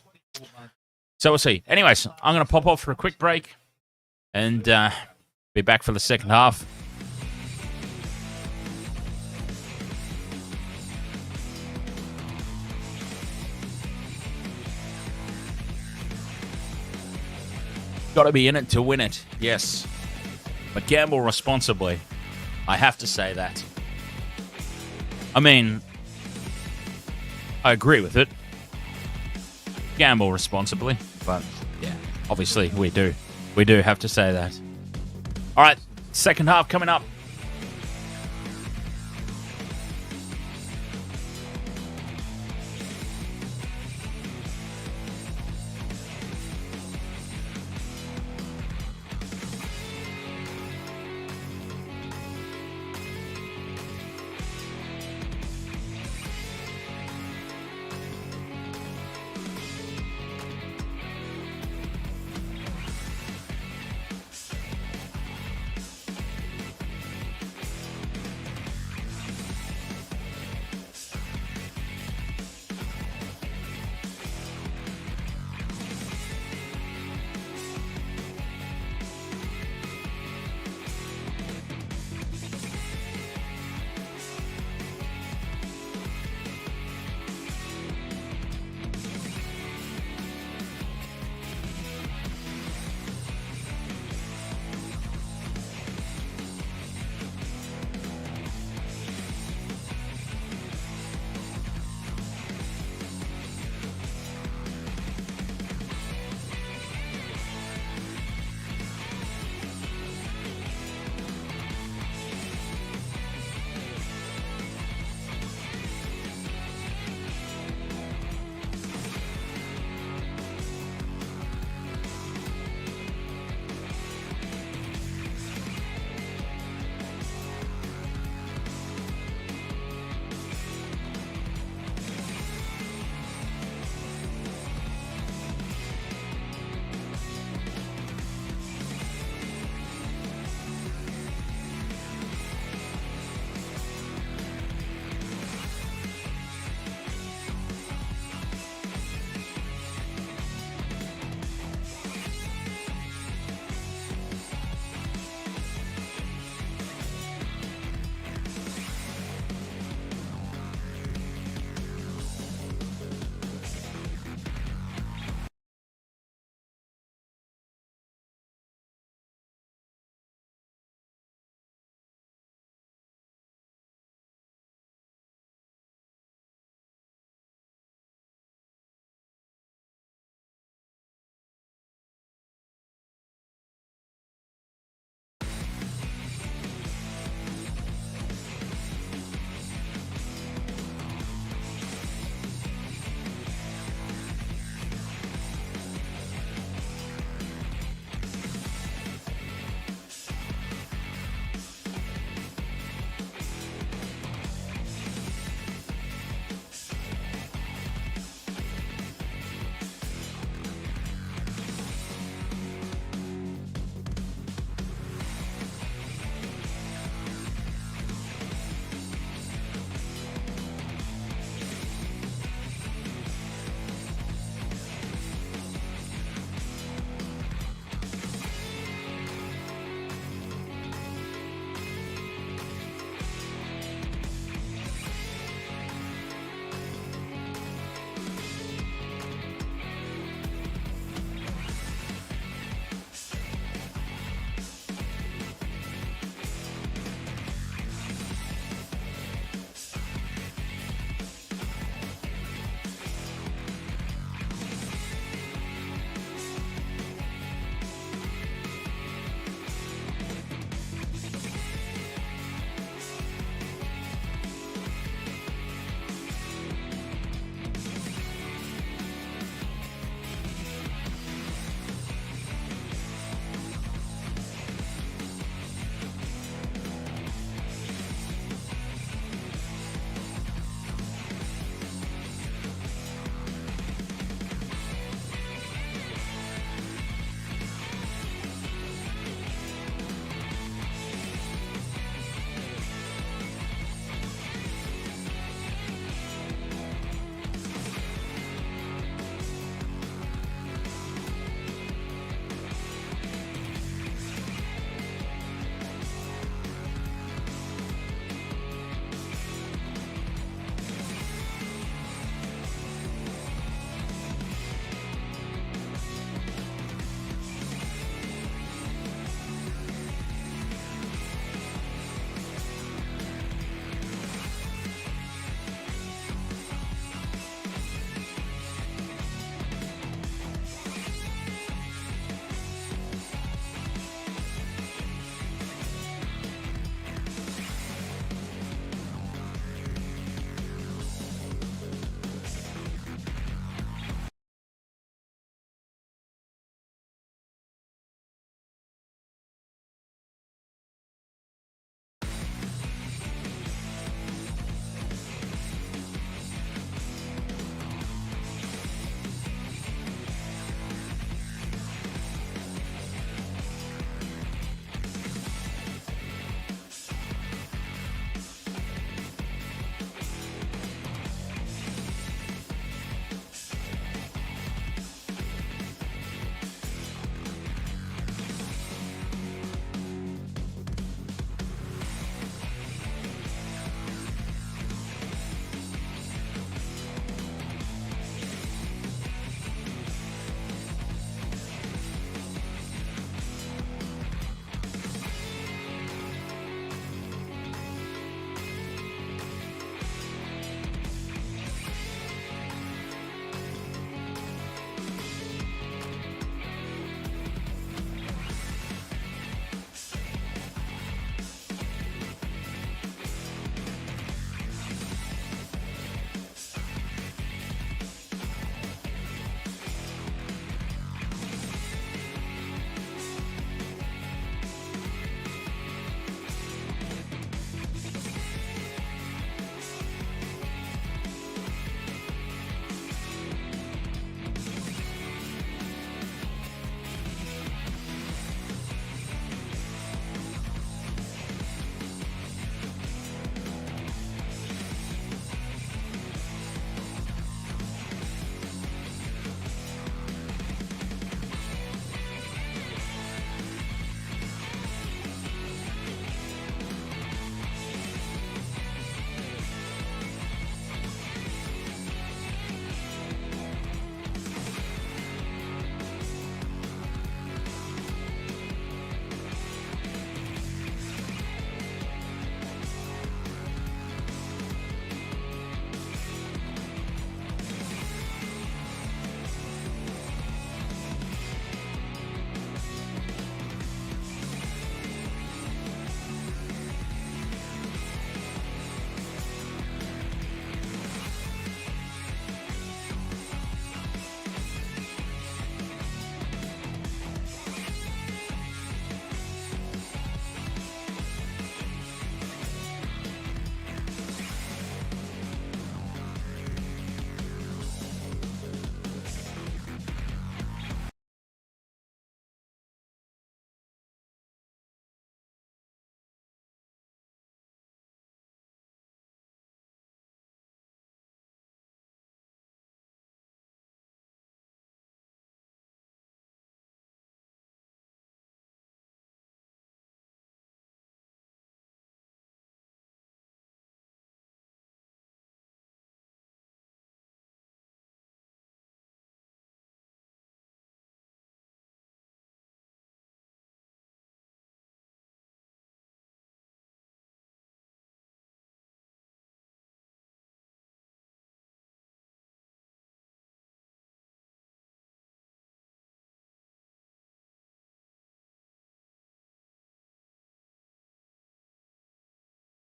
So we'll see. Anyways, I'm going to pop off for a quick break and be back for the second half. Got to be in it to win it, yes. But gamble responsibly. I have to say that. I mean, I agree with it. Gamble responsibly, but yeah, obviously we do. We do have to say that. All right, second half coming up.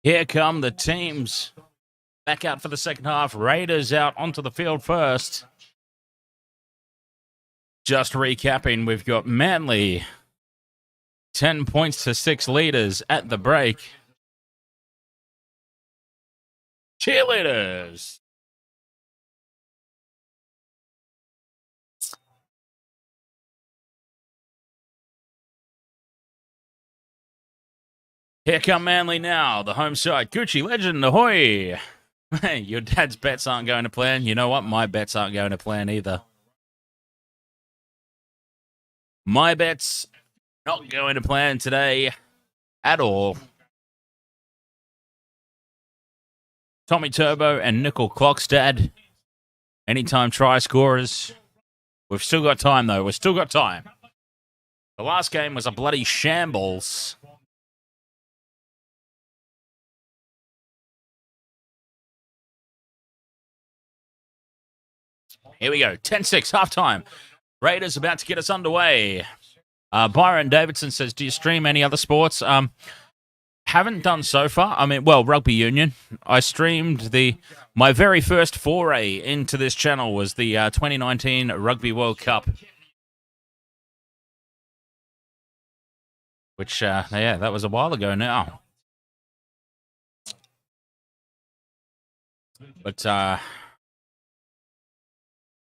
Here come the teams. Back out for the second half. Raiders out onto the field first. Just recapping, we've got Manly 10 points to 6 leaders at the break. Cheerleaders. Here come Manly now, the home side. Gucci legend, ahoy! Hey, your dad's bets aren't going to plan. You know what? My bets aren't going to plan either. My bets not going to plan today at all. Tommy Turbo and Nickel Clockstad. Anytime try scorers. We've still got time, though. We've still got time. The last game was a bloody shambles. Here we go. 10-6, halftime. Raiders about to get us underway. Byron Davidson says, do you stream any other sports? Haven't done so far. I mean, well, rugby union. I streamed my very first foray into this channel was the 2019 Rugby World Cup. Which, yeah, that was a while ago now. But,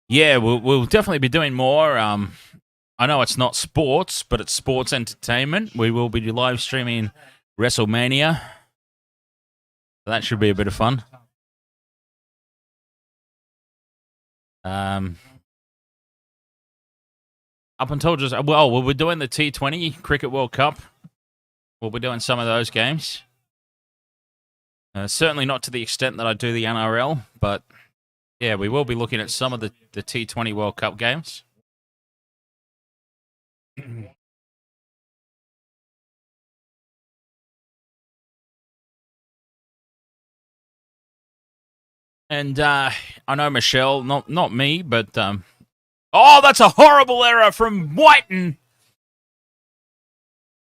yeah, we'll definitely be doing more. I know it's not sports, but it's sports entertainment. We will be live streaming WrestleMania. That should be a bit of fun. Up until just, well, we'll be doing the T20 Cricket World Cup. We'll be doing some of those games. Certainly not to the extent that I do the NRL, but yeah, we will be looking at some of the T20 World Cup games. And I know Michelle, not me, but oh, that's a horrible error from Whiten.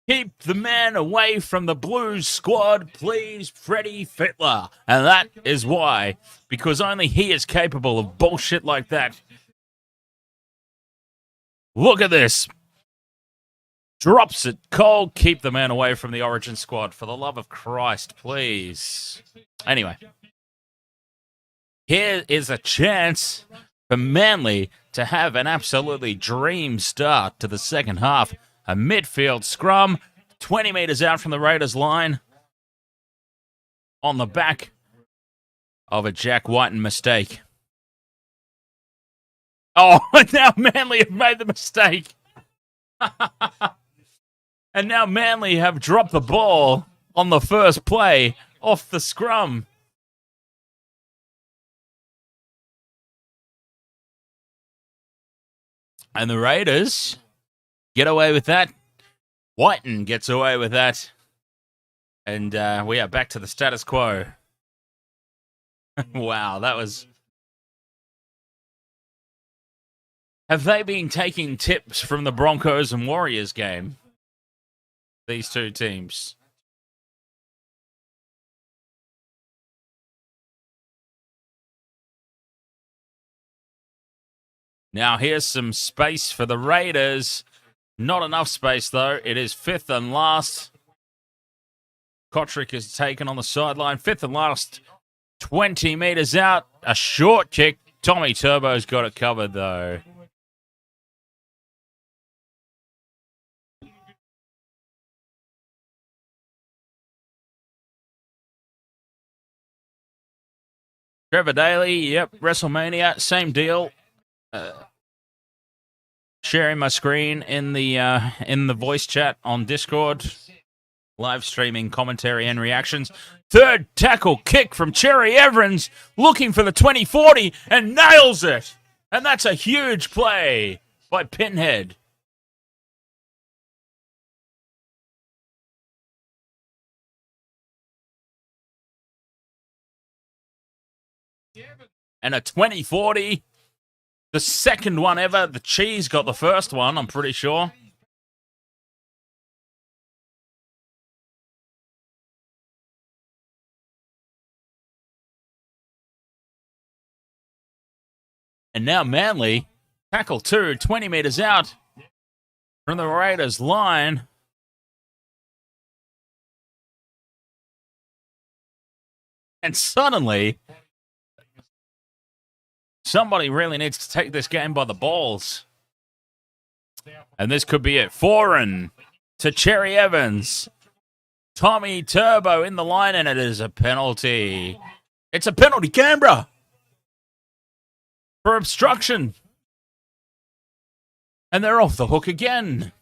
Keep the man away from the Blues squad, please, Freddie Fittler. And that is why, because only he is capable of bullshit like that. Look at this. Drops it cold. Keep the man away from the Origin squad. For the love of Christ, please. Anyway. Here is a chance for Manly to have an absolutely dream start to the second half. A midfield scrum, 20 metres out from the Raiders line. On the back of a Jack Whiten mistake. Oh, now Manly have made the mistake. And now Manly have dropped the ball on the first play off the scrum. And the Raiders get away with that. Whiten gets away with that. And we are back to the status quo. Wow, that was... Have they been taking tips from the Broncos and Warriors game? These two teams. Now here's some space for the Raiders. Not enough space, though. It is fifth and last. Kotrick is taken on the sideline. Fifth and last. 20 metres out. A short kick. Tommy Turbo's got it covered, though. Trevor Daly, yep, WrestleMania, same deal. Sharing my screen in the voice chat on Discord, live streaming commentary and reactions. Third tackle kick from Cherry Evans, looking for the 2040 and nails it. And that's a huge play by Pinhead. And a 2040. The second one ever. The Cheese got the first one, I'm pretty sure. And now Manly, tackle 2, 20 metres out from the Raiders line. And suddenly, somebody really needs to take this game by the balls. And this could be it. Foreign to Cherry Evans. Tommy Turbo in the line, and it is a penalty. It's a penalty, Canberra, for obstruction. And they're off the hook again.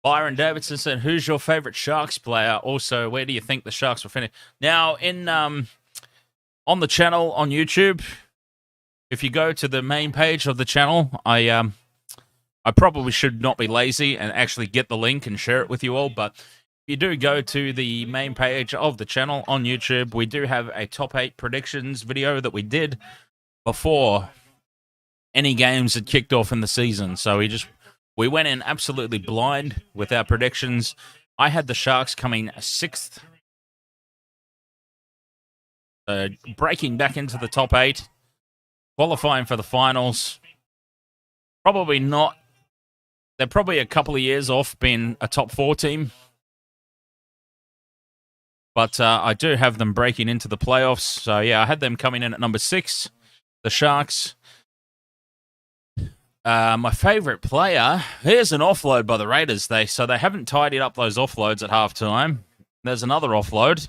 Byron Davidson said, who's your favourite Sharks player? Also, where do you think the Sharks will finish? Now, on the channel on YouTube, if you go to the main page of the channel, I probably should not be lazy and actually get the link and share it with you all, but if you do go to the main page of the channel on YouTube, we do have a top 8 predictions video that we did before any games had kicked off in the season. So we went in absolutely blind with our predictions. I had the Sharks coming 6th, breaking back into the top 8, qualifying for the finals. Probably not. They're probably a couple of years off being a top 4 team. But I do have them breaking into the playoffs. So, yeah, I had them coming in at number 6, the Sharks. My favourite player, here's an offload by the Raiders. So they haven't tidied up those offloads at halftime. There's another offload.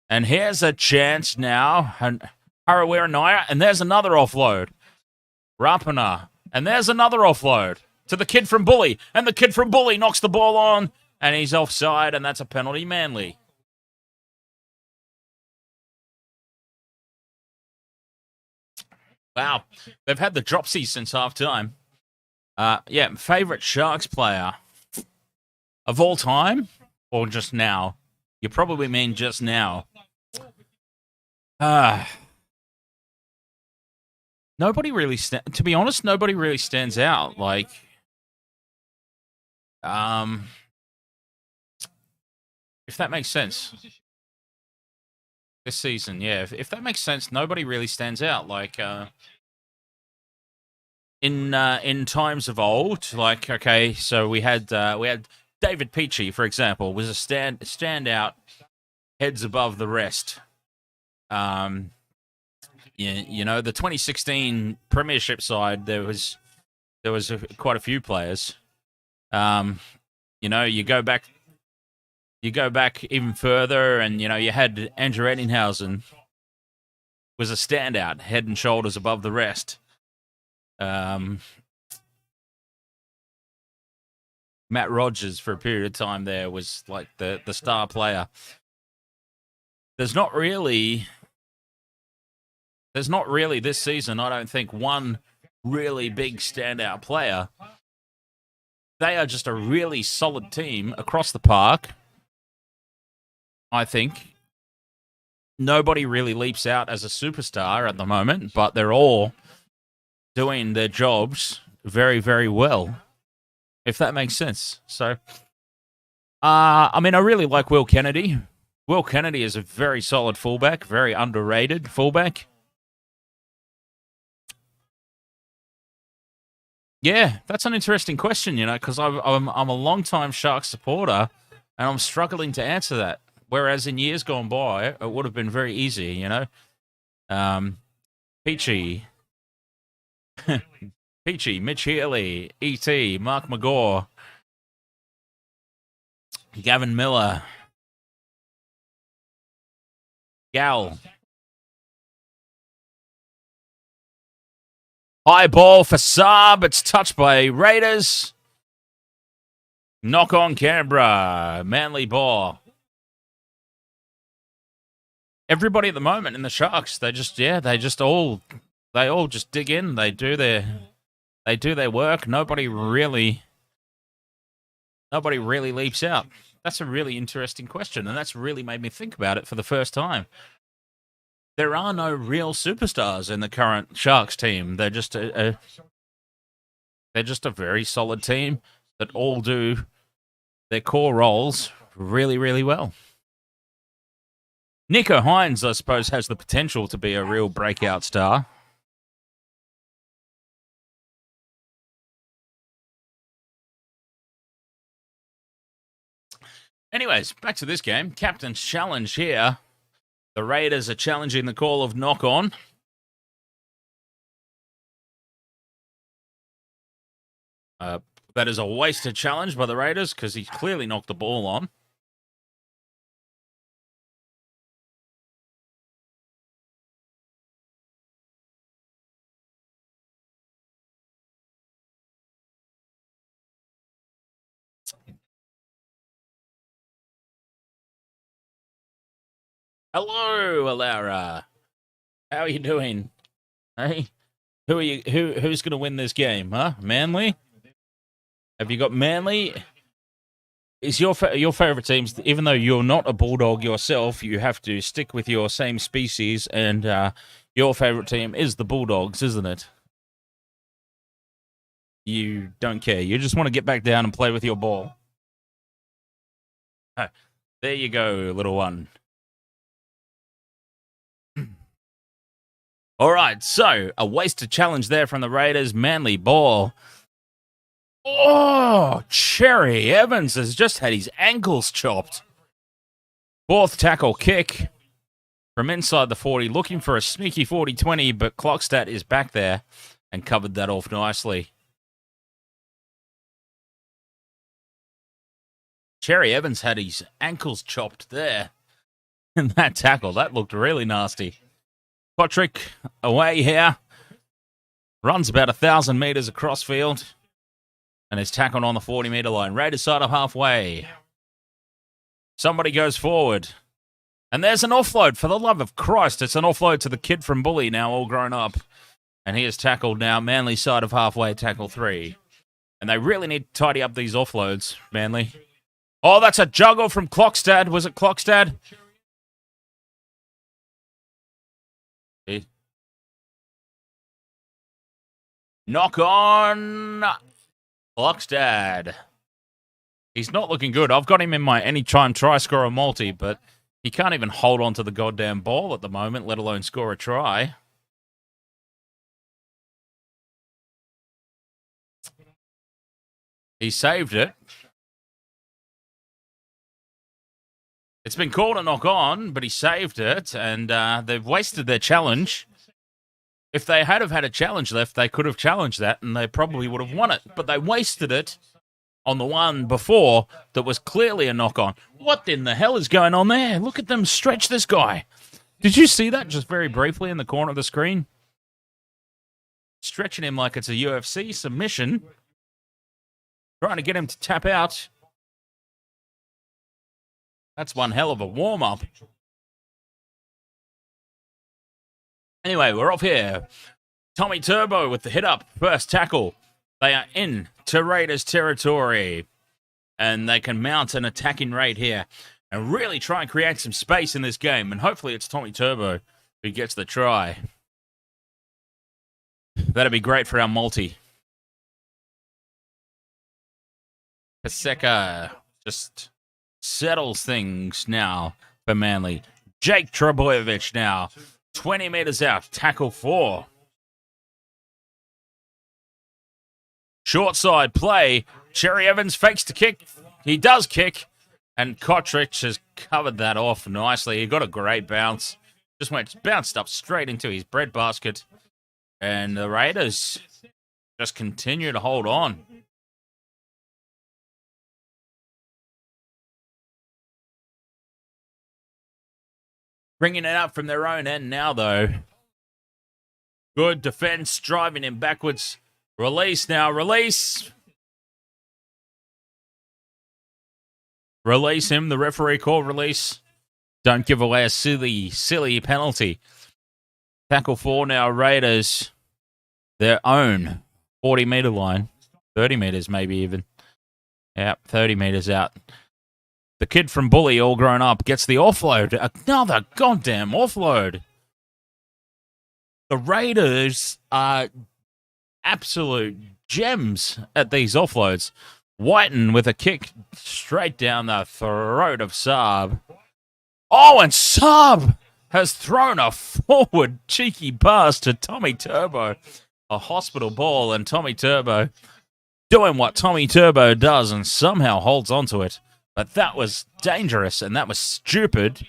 And here's a chance now. And Harawira Naya, and there's another offload. Rapana, and there's another offload to the kid from Bully. And the kid from Bully knocks the ball on. And he's offside, and that's a penalty, Manly. Wow. They've had the dropsy since half-time. Yeah, favourite Sharks player of all time or just now? You probably mean just now. Nobody really... to be honest, nobody really stands out. Like... if that makes sense. This season, yeah. If that makes sense, nobody really stands out. Like, in times of old, like, okay, so we had David Peachy, for example, was a standout, heads above the rest. You know, the 2016 Premiership side, there was quite a few players. You know, you go back even further, and, you know, you had Andrew Eddinghausen was a standout, head and shoulders above the rest. Matt Rogers, for a period of time there, was like the star player. There's not really this season, I don't think, one really big standout player. They are just a really solid team across the park. I think nobody really leaps out as a superstar at the moment, but they're all doing their jobs very, very well, if that makes sense. So, I mean, I really like Will Kennedy. Will Kennedy is a very solid fullback, very underrated fullback. Yeah, that's an interesting question, you know, because I'm a long-time Sharks supporter, and I'm struggling to answer that. Whereas in years gone by, it would have been very easy, you know. Peachy, Mitch Healy, E.T., Mark McGaw, Gavin Miller, Gal. High ball for Saab. It's touched by Raiders. Knock on Canberra. Manly ball. Everybody at the moment in the Sharks, they all just dig in. They do their work. Nobody really leaps out. That's a really interesting question, and that's really made me think about it for the first time. There are no real superstars in the current Sharks team. They're just a very solid team that all do their core roles really, really well. Nico Hines, I suppose, has the potential to be a real breakout star. Anyways, back to this game. Captain's challenge here. The Raiders are challenging the call of knock on. That is a wasted challenge by the Raiders because he clearly knocked the ball on. Hello, Alara. How are you doing? Hey, who are you? Who's going to win this game? Huh? Manly? Have you got Manly? Is your favorite teams? Even though you're not a Bulldog yourself, you have to stick with your same species, and your favorite team is the Bulldogs, isn't it? You don't care. You just want to get back down and play with your ball. Oh, there you go, little one. All right, so a wasted challenge there from the Raiders. Manly ball. Oh, Cherry Evans has just had his ankles chopped. Fourth tackle kick from inside the 40, looking for a sneaky 40-20, but Clockstat is back there and covered that off nicely. Cherry Evans had his ankles chopped there in that tackle. That looked really nasty. Patrick away here. Runs about 1,000 metres across field. And is tackled on the 40-metre line. Raiders side of halfway. Somebody goes forward. And there's an offload. For the love of Christ, it's an offload to the kid from Bully, now all grown up. And he is tackled now. Manly side of halfway, tackle 3. And they really need to tidy up these offloads, Manly. Oh, that's a juggle from Clockstad. Was it Clockstad? Knock on Clockstad. He's not looking good. I've got him in my anytime try scorer multi, but he can't even hold on to the goddamn ball at the moment, let alone score a try. He saved it. It's been called a knock on, but he saved it, and they've wasted their challenge. If they had have had a challenge left, they could have challenged that, and they probably would have won it. But they wasted it on the one before that was clearly a knock on. What in the hell is going on there? Look at them stretch this guy. Did you see that just very briefly in the corner of the screen? Stretching him like it's a UFC submission. Trying to get him to tap out. That's one hell of a warm-up. Anyway, we're off here. Tommy Turbo with the hit-up. First tackle. They are in to Raiders territory. And they can mount an attacking rate here. And really try and create some space in this game. And hopefully it's Tommy Turbo who gets the try. That'd be great for our multi. Paseka just settles things now for Manly. Jake Trebojevic now. 20 metres out. Tackle 4. Short side play. Cherry Evans fakes to kick. He does kick. And Kotrick has covered that off nicely. He got a great bounce. Bounced up straight into his breadbasket. And the Raiders just continue to hold on. Bringing it up from their own end now, though. Good defense, driving him backwards. Release now, release. Release him, the referee called release. Don't give away a silly penalty. Tackle 4 now, Raiders. Their own 40-metre line. 30 metres maybe even. Yeah, 30 metres out. The kid from Bully, all grown up, gets the offload. Another goddamn offload. The Raiders are absolute gems at these offloads. Whiten with a kick straight down the throat of Saab. Oh, and Saab has thrown a forward cheeky pass to Tommy Turbo. A hospital ball, and Tommy Turbo doing what Tommy Turbo does and somehow holds on to it. But that was dangerous, and that was stupid.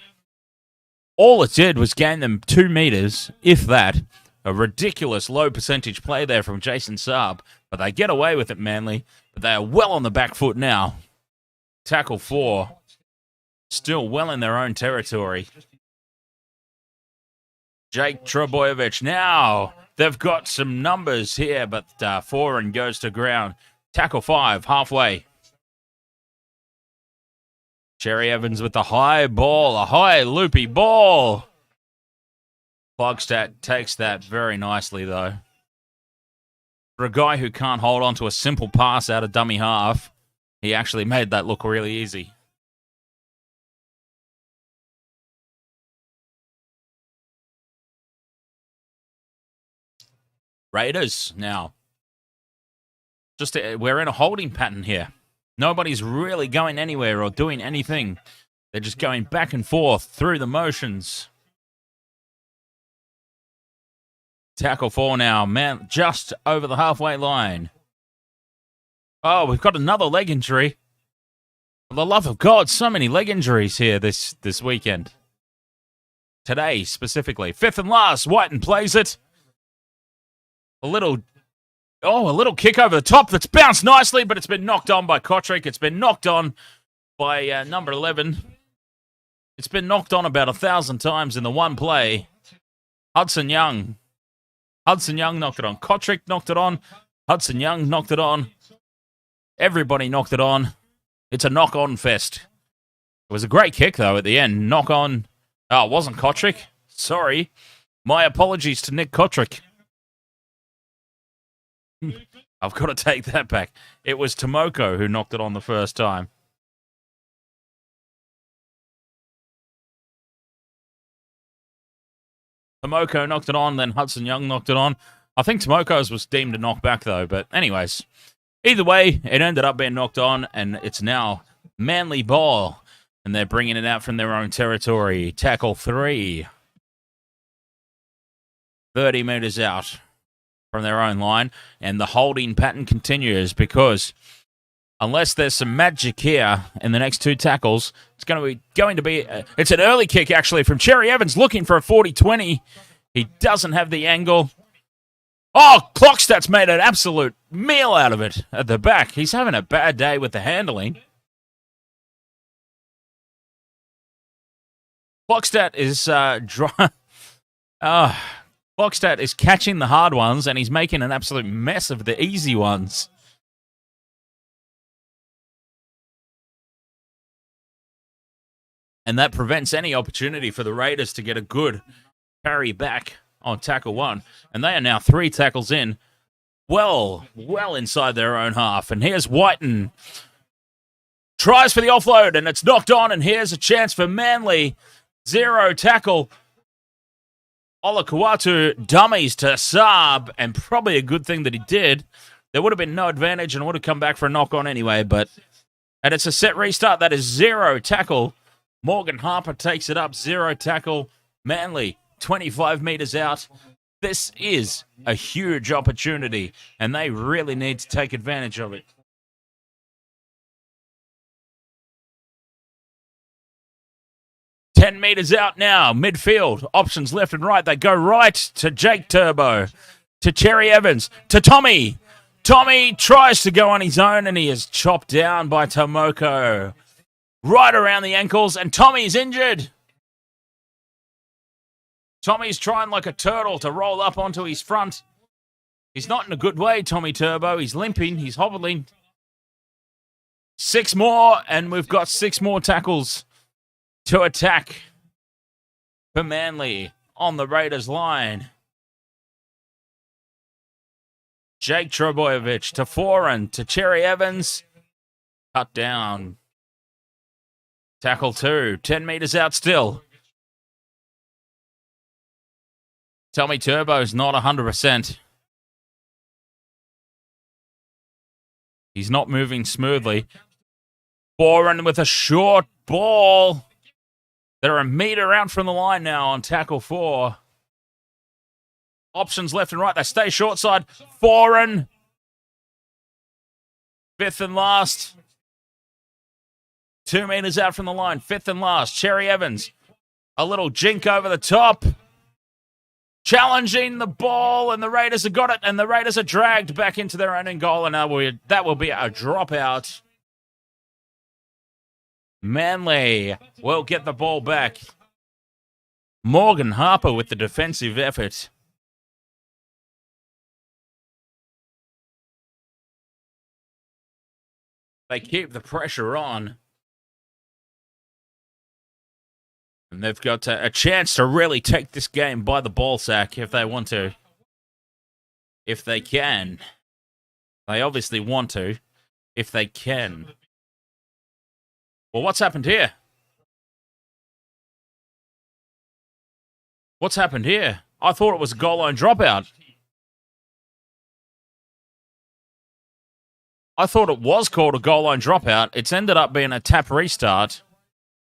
All it did was gain them 2 meters, if that. A ridiculous low percentage play there from Jason Saab. But they get away with it, Manly. But they are well on the back foot now. Tackle 4. Still well in their own territory. Jake Trebojevic. Now, they've got some numbers here, but Foran goes to ground. Tackle 5, halfway. Cherry Evans with the high ball. A high loopy ball. Klogstad takes that very nicely, though. For a guy who can't hold on to a simple pass out of dummy half, he actually made that look really easy. Raiders now. We're in a holding pattern here. Nobody's really going anywhere or doing anything. They're just going back and forth through the motions. Tackle 4 now. Man, just over the halfway line. Oh, we've got another leg injury. For the love of God, so many leg injuries here this weekend. Today, specifically. 5th and last. Whiten plays it. A little kick over the top that's bounced nicely, but it's been knocked on by Kotrick. It's been knocked on by number 11. It's been knocked on about 1,000 times in the one play. Hudson Young knocked it on. Kotrick knocked it on. Hudson Young knocked it on. Everybody knocked it on. It's a knock-on fest. It was a great kick, though, at the end. Knock on. Oh, it wasn't Kotrick. Sorry. My apologies to Nick Kotrick. I've got to take that back. It was Tomoko who knocked it on the first time. Tomoko knocked it on, then Hudson Young knocked it on. I think Tomoko's was deemed a knockback, though. But anyways, either way, it ended up being knocked on, and it's now Manly ball. And they're bringing it out from their own territory. Tackle 3. 30 meters out from their own line, and the holding pattern continues because unless there's some magic here in the next 2 tackles, it's going to be it's an early kick actually from Cherry Evans looking for a 40-20. He doesn't have the angle. Oh, Klogstad's made an absolute meal out of it at the back. He's having a bad day with the handling. Klogstad is Klogstad is catching the hard ones, and he's making an absolute mess of the easy ones. And that prevents any opportunity for the Raiders to get a good parry back on tackle 1. And they are now 3 tackles in, well inside their own half. And here's Whiten. Tries for the offload, and it's knocked on, and here's a chance for Manly. 0 tackle. Olakauatu dummies to Saab, and probably a good thing that he did. There would have been no advantage and would have come back for a knock-on anyway, and it's a set restart. That is 0 tackle. Morgan Harper takes it up, 0 tackle. Manly, 25 meters out. This is a huge opportunity, and they really need to take advantage of it. Meters out now, midfield. Options left and right. They go right to Jake Turbo, to Cherry Evans, to Tommy. Tommy tries to go on his own, and he is chopped down by Tomoko. Right around the ankles, and Tommy's injured. Tommy's trying like a turtle to roll up onto his front. He's not in a good way, Tommy Turbo. He's limping. He's hobbling. 6 more, and we've got 6 more tackles to attack for Manly on the Raiders line. Jake Trebojevic to Foran, to Cherry Evans. Cut down. Tackle 2. 10 meters out still. Tommy Turbo's not 100%. He's not moving smoothly. Foran with a short ball. They're a meter out from the line now on tackle 4. Options left and right. They stay short side. Foran. 5th and last. 2 meters out from the line. Fifth and last. Cherry Evans. A little jink over the top. Challenging the ball, and the Raiders have got it, and the Raiders are dragged back into their own end goal, and that will be a dropout. Manly will get the ball back. Morgan Harper with the defensive effort. They keep the pressure on. And they've got a chance to really take this game by the ball sack if they want to. If they can. They obviously want to. If they can. Well, what's happened here? What's happened here? I thought it was a goal line dropout. I thought it was called a goal line dropout. It's ended up being a tap restart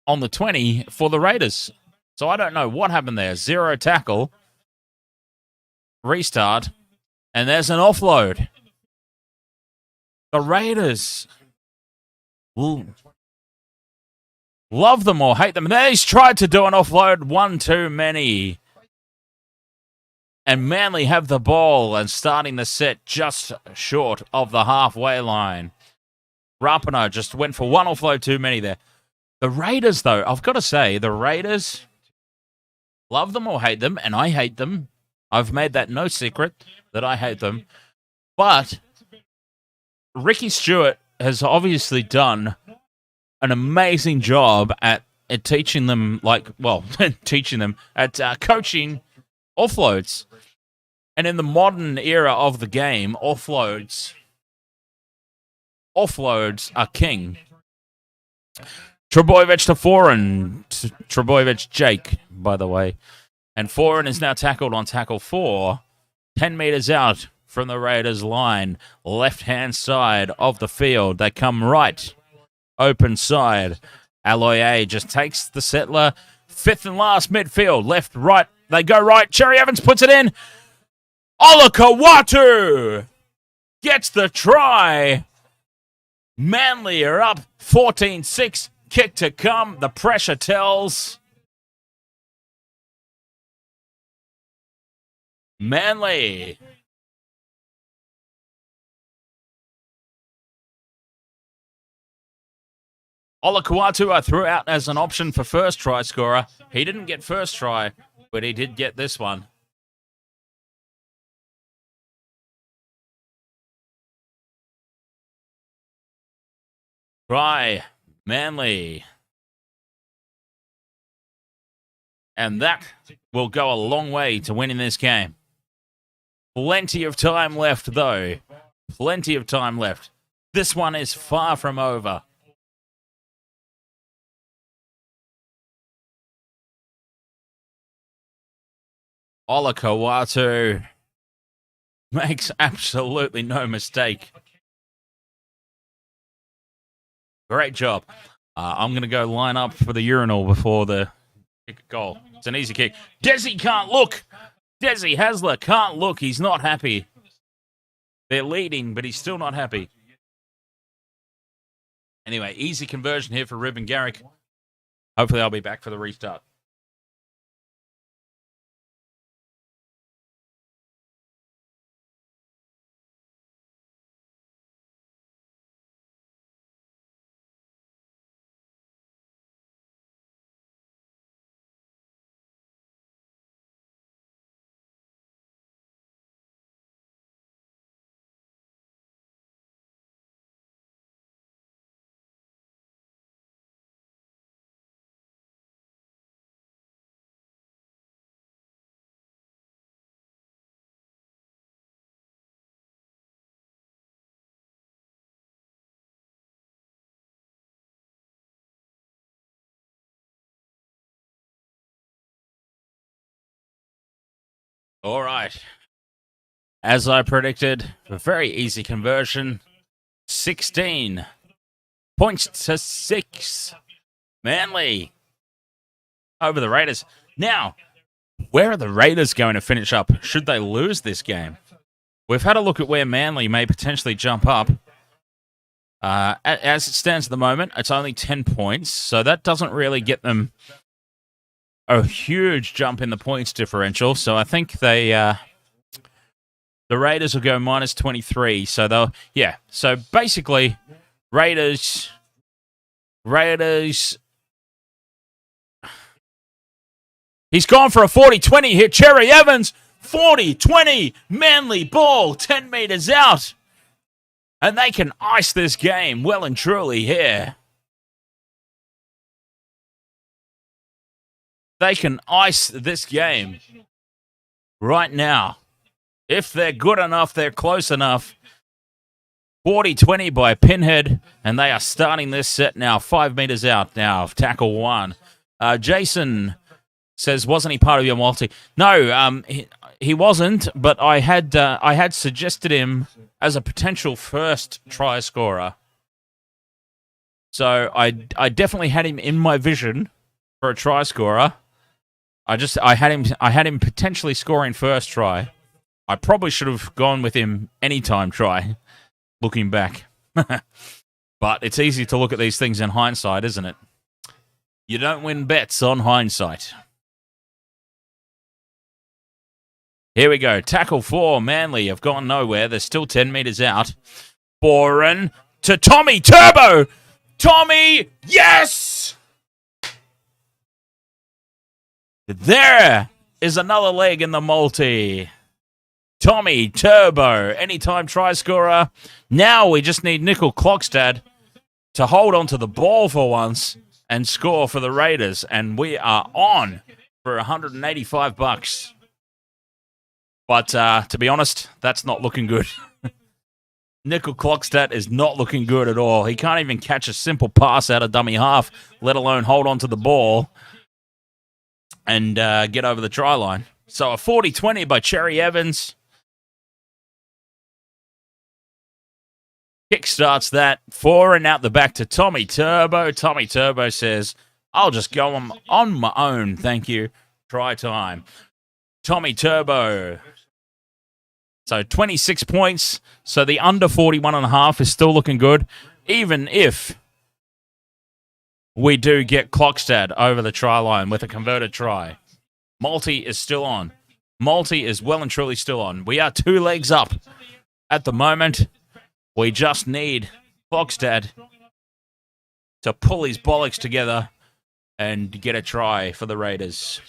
on the 20 for the Raiders. So I don't know what happened there. 0 tackle. Restart. And there's an offload. The Raiders. Ooh. Love them or hate them. He's tried to do an offload. One too many. And Manly have the ball and starting the set just short of the halfway line. Rapinoe just went for one offload too many there. The Raiders, though, I've got to say, the Raiders, love them or hate them, and I hate them. I've made that no secret that I hate them. But Ricky Stuart has obviously done an amazing job at teaching them, coaching offloads. And in the modern era of the game, offloads are king. Trebojevic to Foran. Trebojevic Jake, by the way. And Foran is now tackled on tackle 4. 10 meters out from the Raiders line. Left-hand side of the field. They come right. Open side. Ahoy just takes the settler. Fifth and last midfield. Left, right. They go right. Cherry Evans puts it in. Olakau'atu gets the try. Manly are up 14-6. Kick to come. The pressure tells. Manly. Olakau'atu I threw out as an option for first try scorer. He didn't get first try, but he did get this one. Try Manly. And that will go a long way to winning this game. Plenty of time left, though. Plenty of time left. This one is far from over. Olakau'atu makes absolutely no mistake. Great job. I'm going to go line up for the urinal before the kick a goal. It's an easy kick. Desi can't look. Desi Hasler can't look. He's not happy. They're leading, but he's still not happy. Anyway, easy conversion here for Ruben Garrick. Hopefully I'll be back for the restart. All right. As I predicted, a very easy conversion. 16 points to 6. Manly over the Raiders. Now, where are the Raiders going to finish up? Should they lose this game? We've had a look at where Manly may potentially jump up. As it stands at the moment, it's only 10 points, so that doesn't really get them a huge jump in the points differential. So I think the Raiders will go minus 23. So they'll, yeah. So basically, Raiders. He's gone for a 40-20 here. Cherry Evans, 40-20. Manly ball, 10 meters out. And they can ice this game well and truly here. They can ice this game right now. If they're good enough, they're close enough. 40-20 by Pinhead, and they are starting this set now. 5 meters out now, tackle one. Jason says, wasn't he part of your multi? No, he wasn't, but I had suggested him as a potential first try scorer. So I definitely had him in my vision for a try scorer. I had him potentially scoring first try. I probably should have gone with him anytime try, looking back. But it's easy to look at these things in hindsight, isn't it? You don't win bets on hindsight. Here we go. Tackle 4, Manly have gone nowhere. They're still 10 meters out. Boren to Tommy Turbo. Tommy, yes! There is another leg in the multi. Tommy Turbo, anytime try scorer. Now we just need Nickel Clockstad to hold on to the ball for once and score for the Raiders. And we are on for $185. But to be honest, that's not looking good. Nickel Clockstad is not looking good at all. He can't even catch a simple pass out of dummy half, let alone hold on to the ball and get over the try line. So a 40-20 by Cherry Evans. Kickstarts that. 4 and out the back to Tommy Turbo. Tommy Turbo says, I'll just go on my own, thank you. Try time. Tommy Turbo. So 26 points. So the under 41.5 is still looking good, even if we do get Clockstad over the try line with a converted try. Multi is still on. Multi is well and truly still on. We are 2 legs up at the moment. We just need Clockstad to pull his bollocks together and get a try for the Raiders.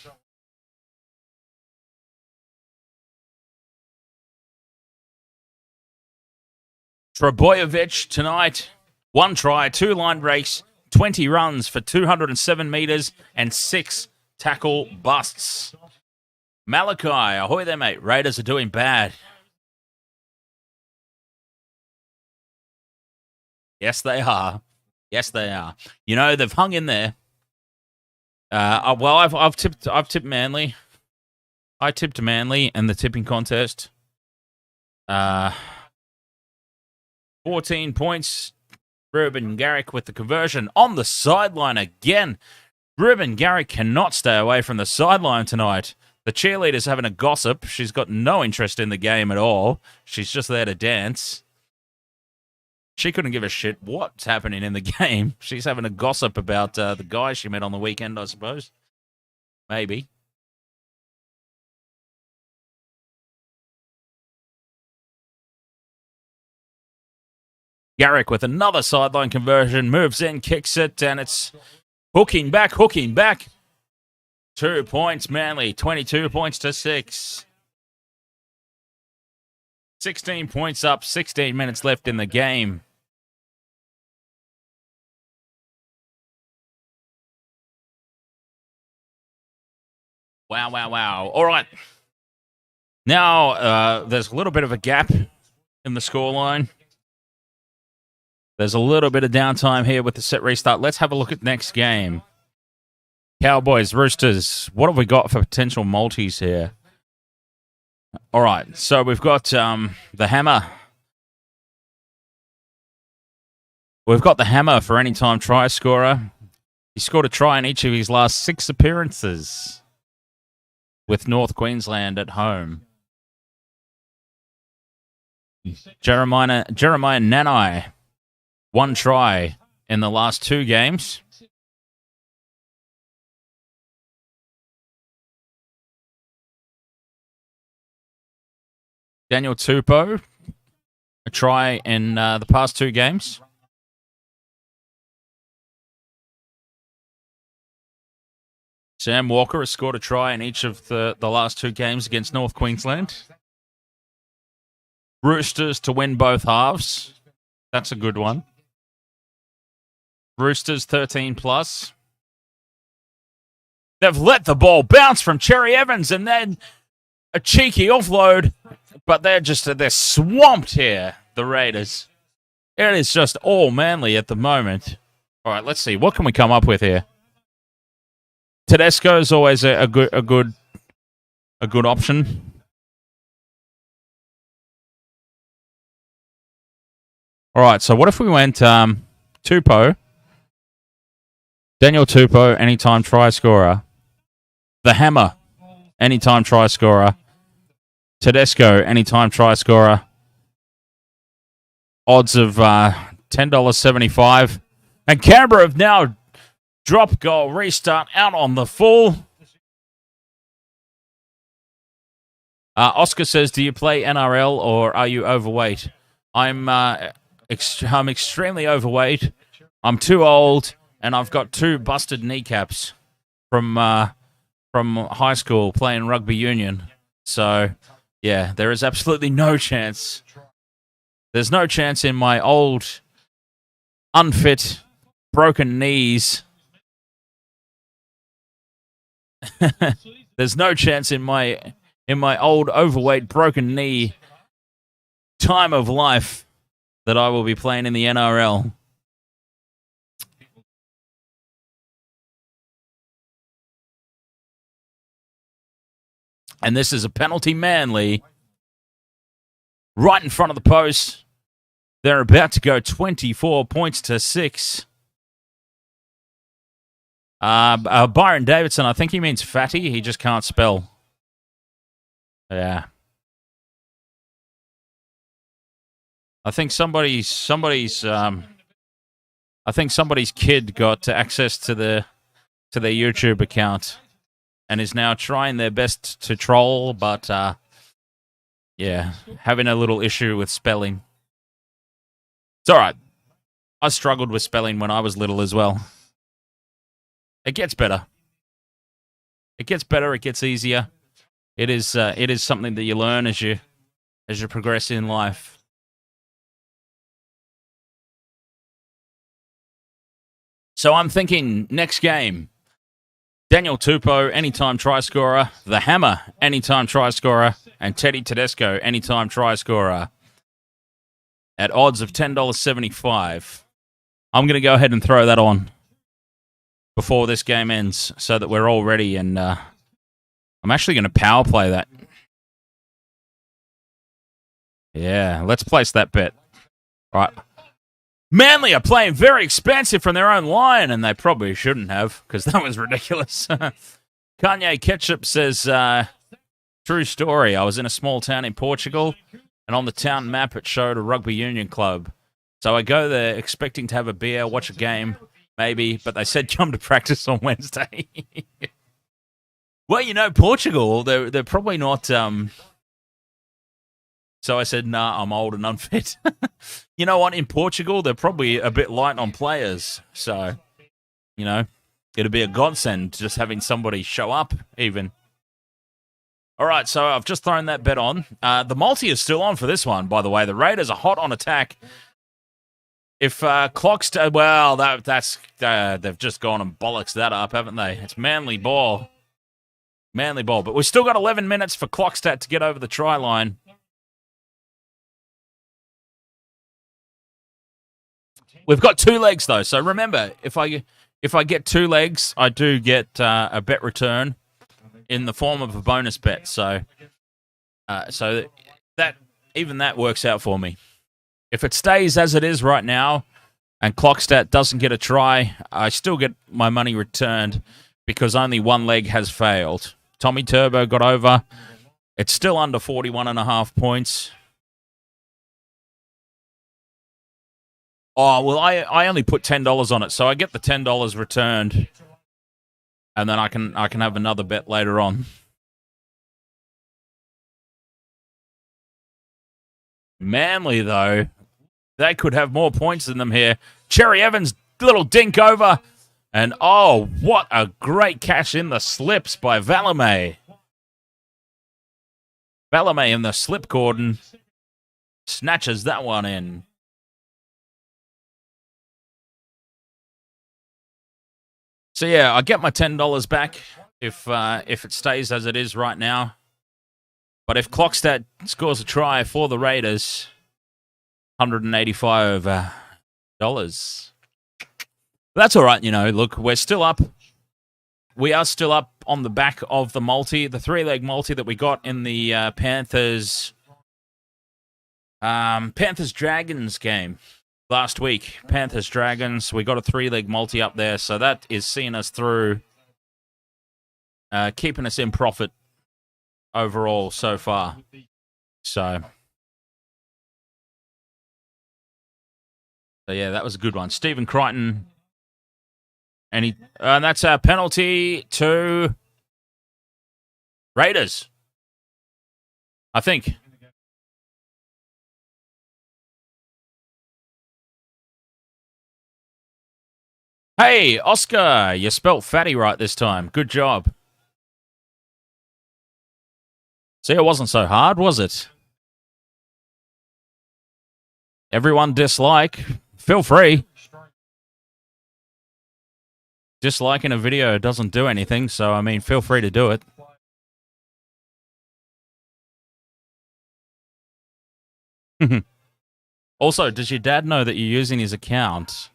Trebojevic tonight, 1 try, 2 line breaks, 20 runs for 207 meters and 6 tackle busts. Malachi, ahoy there, mate. Raiders are doing bad. Yes, they are. Yes, they are. You know, they've hung in there. Well, I've tipped Manly. I tipped Manly in the tipping contest. 14 points. Ruben Garrick with the conversion on the sideline again. Ruben Garrick cannot stay away from the sideline tonight. The cheerleader's having a gossip. She's got no interest in the game at all. She's just there to dance. She couldn't give a shit what's happening in the game. She's having a gossip about the guy she met on the weekend, I suppose. Maybe. Garrick with another sideline conversion. Moves in, kicks it, and it's hooking back. 2 points, Manly. 22 points to 6. 16 points up, 16 minutes left in the game. Wow. All right. Now, there's a little bit of a gap in the scoreline. There's a little bit of downtime here with the set restart. Let's have a look at next game. Cowboys, Roosters. What have we got for potential multis here? All right. So we've got the hammer. We've got the hammer for anytime try scorer. He scored a try in each of his last 6 appearances with North Queensland at home. Jeremiah Nanai 1 try in the last 2 games. Daniel Tupou, a try in the past 2 games. Sam Walker has scored a try in each of the last 2 games against North Queensland. Roosters to win both halves. That's a good one. Roosters 13 plus. They've let the ball bounce from Cherry Evans and then a cheeky offload, but they're swamped here, the Raiders. It is just all Manly at the moment. All right, let's see. What can we come up with here? Tedesco is always a good option. All right, so what if we went Tupou, Daniel Tupou, anytime try scorer, the Hammer, anytime try scorer, Tedesco, anytime try scorer, odds of $10.75, and Canberra have now drop goal restart out on the full. Oscar says, do you play NRL or are you overweight? I'm extremely overweight. I'm too old, and I've got 2 busted kneecaps from high school playing rugby union. So, yeah, there is absolutely no chance. There's no chance in my old, unfit, broken knees. There's no chance in my old, overweight, broken knee time of life that I will be playing in the NRL. And this is a penalty Manly. Right in front of the post. They're about to go 24 points to 6. Byron Davidson, I think he means fatty. He just can't spell. Yeah. I think somebody's kid got access to their YouTube account and is now trying their best to troll, but yeah, having a little issue with spelling. It's all right. I struggled with spelling when I was little as well. It gets better. It gets better. It gets easier. It is something that you learn as you progress in life. So I'm thinking next game, Daniel Tupou, anytime try scorer, the Hammer, anytime try scorer, and Teddy Tedesco, anytime try scorer, at odds of $10.75. I'm going to go ahead and throw that on before this game ends so that we're all ready, and I'm actually going to power play that. Yeah, let's place that bet. All right. Manly are playing very expansive from their own line, and they probably shouldn't have, because that was ridiculous. Kanye Ketchup says, true story, I was in a small town in Portugal, and on the town map it showed a rugby union club. So I go there expecting to have a beer, watch a game, maybe, but they said come to practice on Wednesday. Well, you know, Portugal, they're probably not... So I said, nah, I'm old and unfit. You know what? In Portugal, they're probably a bit light on players. So, you know, it'd be a godsend just having somebody show up, even. All right, so I've just thrown that bet on. The multi is still on for this one, by the way. The Raiders are hot on attack. If clocks... well, that's they've just gone and bollocks that up, haven't they? It's Manly ball. Manly ball. But we've still got 11 minutes for Clockstat to get over the try line. We've got 2 legs, though. So remember, if I get 2 legs, I do get a bet return in the form of a bonus bet. So that works out for me. If it stays as it is right now and Clockstat doesn't get a try, I still get my money returned because only 1 leg has failed. Tommy Turbo got over. It's still under 41.5 points. Oh, well, I only put $10 on it, so I get the $10 returned, and then I can have another bet later on. Manly, though, they could have more points than them here. Cherry Evans, little dink over. And, oh, what a great catch in the slips by Stalemate. Stalemate in the slip cordon snatches that one in. So, yeah, I get my $10 back if it stays as it is right now. But if Clockstad scores a try for the Raiders, $185. That's all right, you know. Look, we're still up. We are still up on the back of the multi, the three-leg multi that we got in the Panthers Dragons game last week. Panthers Dragons, we got a three-leg multi up there, so that is seeing us through, keeping us in profit overall so far. So yeah, that was a good one. Stephen Crichton. And that's a penalty to Raiders, I think. Hey, Oscar, you spelt fatty right this time. Good job. See, it wasn't so hard, was it? Everyone dislike. Feel free. Disliking a video doesn't do anything, so, I mean, feel free to do it. Also, does your dad know that you're using his account?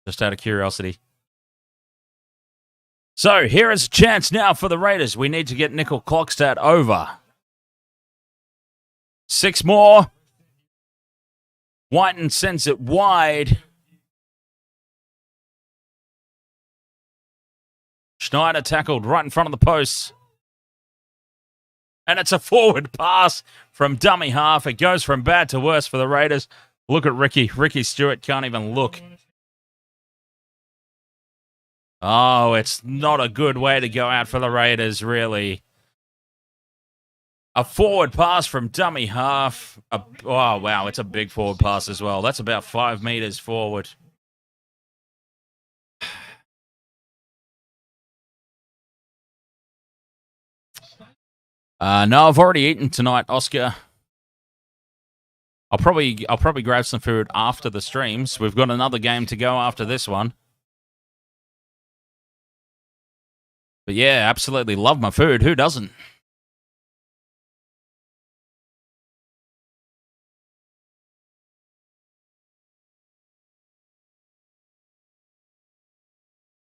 Just out of curiosity. So, here is a chance now for the Raiders. We need to get Nickel Clockstad over. 6 more. Whiten sends it wide. Schneider tackled right in front of the posts. And it's a forward pass from dummy half. It goes from bad to worse for the Raiders. Look at Ricky. Ricky Stuart can't even look. Oh, it's not a good way to go out for the Raiders, really. A forward pass from dummy half. Oh, wow, it's a big forward pass as well. That's about 5 meters forward. No, I've already eaten tonight, Oscar. I'll probably grab some food after the streams. We've got another game to go after this one. But yeah, absolutely love my food. Who doesn't?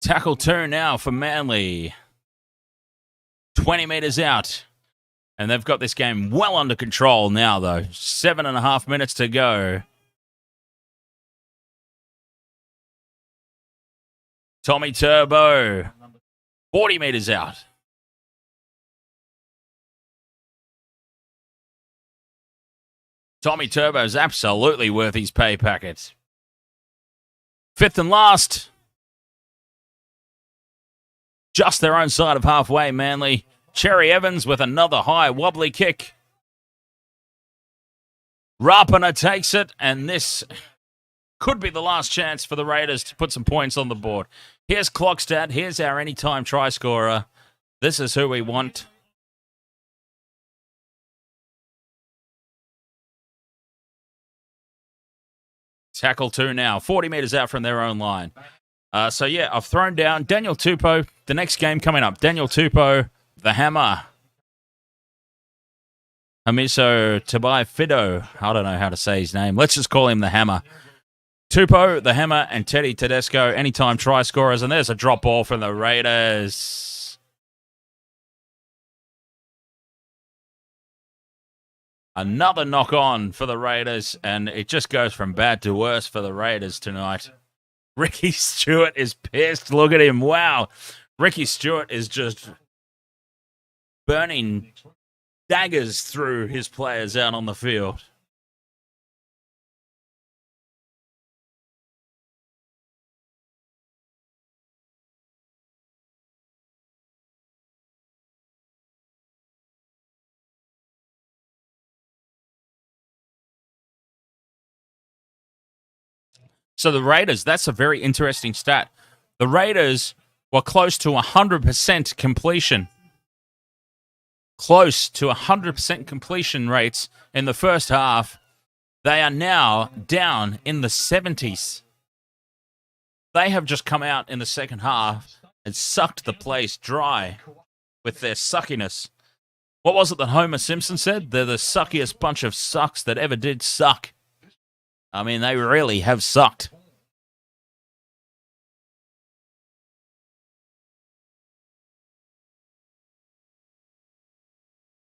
Tackle 2 now for Manly. 20 meters out. And they've got this game well under control now, though. 7.5 minutes to go. Tommy Turbo. 40 meters out. Tommy Turbo's absolutely worth his pay packet. 5th and last. Just their own side of halfway, Manly. Cherry Evans with another high wobbly kick. Rapana takes it, and this could be the last chance for the Raiders to put some points on the board. Here's Clockstad. Here's our anytime try scorer. This is who we want. Tackle 2 now. 40 meters out from their own line. So, yeah, I've thrown down Daniel Tupou. The next game coming up. Daniel Tupou, the Hammer. Hamiso Tabai Fido. I don't know how to say his name. Let's just call him the Hammer. Tupou, the Hammer, and Teddy Tedesco, anytime try scorers. And there's a drop ball from the Raiders. Another knock on for the Raiders, and it just goes from bad to worse for the Raiders tonight. Ricky Stuart is pissed. Look at him. Wow. Ricky Stuart is just burning daggers through his players out on the field. So the Raiders, that's a very interesting stat. The Raiders were close to 100% completion. Close to 100% completion rates in the first half. They are now down in the 70s. They have just come out in the second half and sucked the place dry with their suckiness. What was it that Homer Simpson said? They're the suckiest bunch of sucks that ever did suck. I mean, they really have sucked.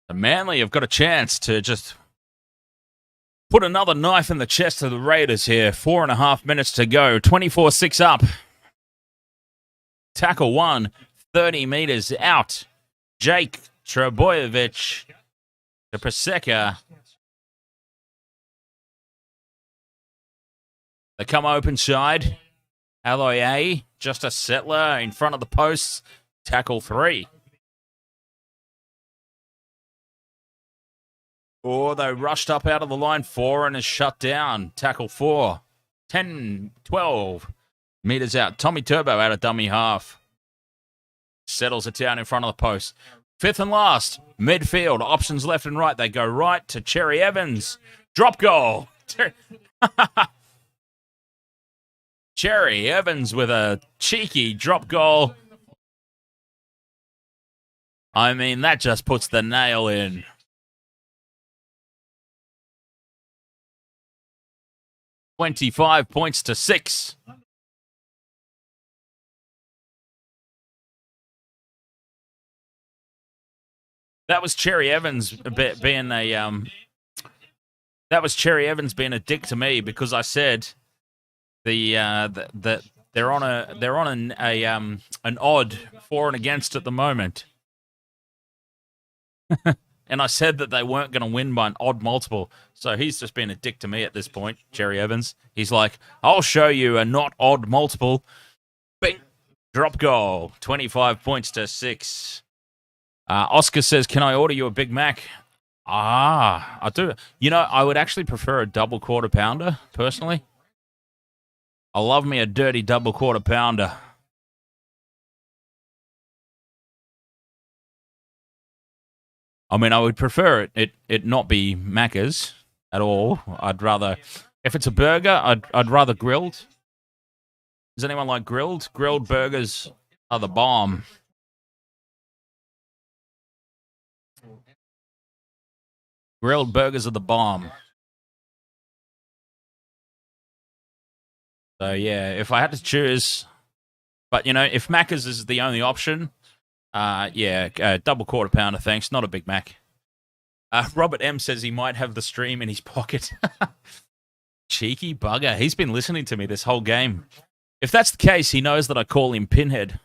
The Manly have got a chance to just put another knife in the chest of the Raiders here. 4.5 minutes to go. 24-6 up. Tackle 1, 30 meters out. Jake Trebojevic to Paseka. They come open side. Ahoy, just a settler in front of the posts. Tackle 3. Oh, they rushed up out of the line 4 and is shut down. Tackle 4. 10, 12 meters out. Tommy Turbo out of dummy half. Settles it down in front of the post. 5th and last. Midfield. Options left and right. They go right to Cherry Evans. Drop goal. Cherry Evans with a cheeky drop goal. I mean, that just puts the nail in. $25 points to 6. That was Cherry Evans being a That was Cherry Evans being a dick to me because I said that they're on an odd for and against at the moment. And I said that they weren't going to win by an odd multiple. So he's just been a dick to me at this point, Cherry Evans. He's like, I'll show you a not odd multiple. Bing. Drop goal. 25 points to 6. Oscar says, can I order you a Big Mac? I do. You know, I would actually prefer a double quarter pounder, personally. I love me a dirty double quarter pounder. I mean, I would prefer it not be Macca's at all. I'd rather, if it's a burger, I'd rather grilled. Does anyone like grilled? Grilled burgers are the bomb. Grilled burgers are the bomb. So yeah, if I had to choose, but you know, if Macca's is the only option. Double quarter pounder, thanks. Not a Big Mac. Robert M says he might have the stream in his pocket. Cheeky bugger. He's been listening to me this whole game. If that's the case, he knows that I call him Pinhead.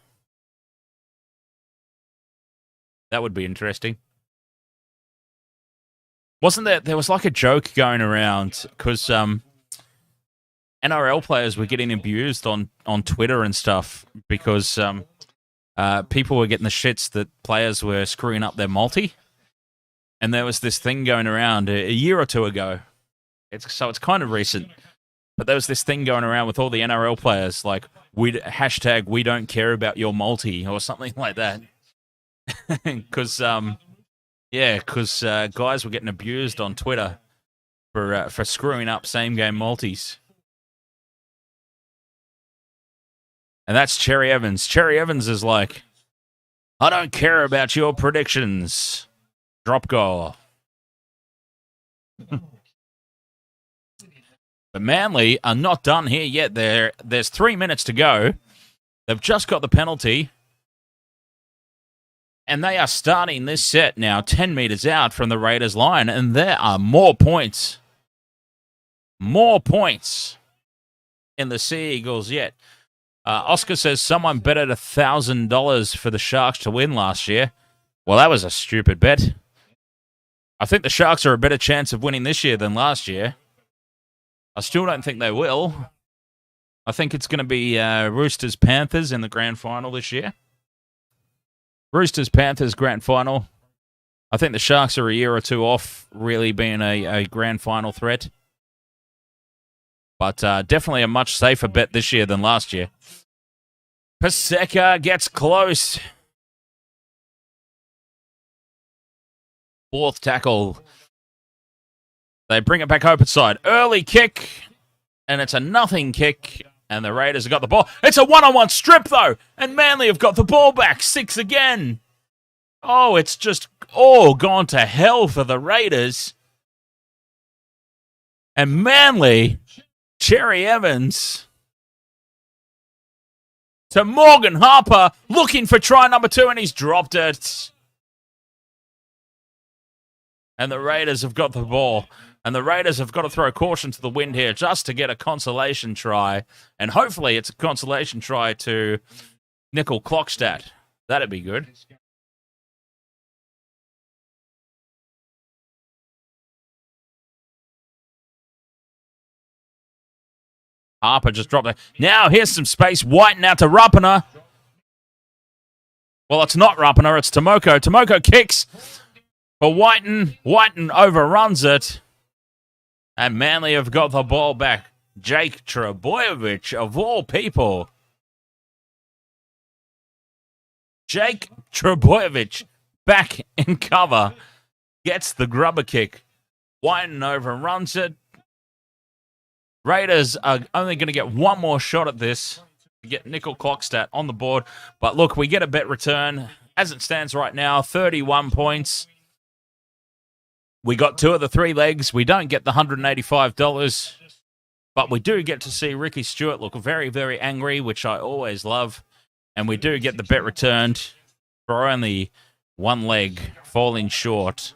That would be interesting. Wasn't there was like a joke going around because NRL players were getting abused on Twitter and stuff because people were getting the shits that players were screwing up their multi. And there was this thing going around a year or two ago. It's kind of recent. But there was this thing going around with all the NRL players, like, hashtag we don't care about your multi or something like that. Because, guys were getting abused on Twitter for screwing up same-game multis. And that's Cherry Evans. Cherry Evans is like, I don't care about your predictions. Drop goal. But Manly are not done here yet. There's 3 minutes to go. They've just got the penalty. And they are starting this set now 10 meters out from the Raiders line. And there are more points. More points in the Sea Eagles yet. Oscar says someone betted $1,000 for the Sharks to win last year. Well, that was a stupid bet. I think the Sharks are a better chance of winning this year than last year. I still don't think they will. I think it's going to be Roosters-Panthers in the grand final this year. Roosters-Panthers grand final. I think the Sharks are a year or two off really being a grand final threat. But definitely a much safer bet this year than last year. Paseka gets close. Fourth tackle. They bring it back open side. Early kick. And it's a nothing kick. And the Raiders have got the ball. It's a one-on-one strip, though. And Manly have got the ball back. 6 again. Oh, it's just all gone to hell for the Raiders. And Manly, Cherry Evans to Morgan Harper, looking for try number 2, and he's dropped it. And the Raiders have got the ball. And the Raiders have got to throw caution to the wind here just to get a consolation try. And hopefully it's a consolation try to Nickel Clockstadt. That'd be good. Harper just dropped it. Now here's some space. Whiten out to Rapana. Well, it's not Rapana. It's Tomoko. Tomoko kicks for Whiten. Whiten overruns it. And Manly have got the ball back. Jake Trebojevic, of all people. Jake Trebojevic back in cover. Gets the grubber kick. Whiten overruns it. Raiders are only going to get one more shot at this to get Nickel Clockstadt on the board. But look, we get a bet return. As it stands right now, 31 points. We got 2 of the 3 legs. We don't get the $185, but we do get to see Ricky Stuart look very, very angry, which I always love. And we do get the bet returned for only 1 leg, falling short.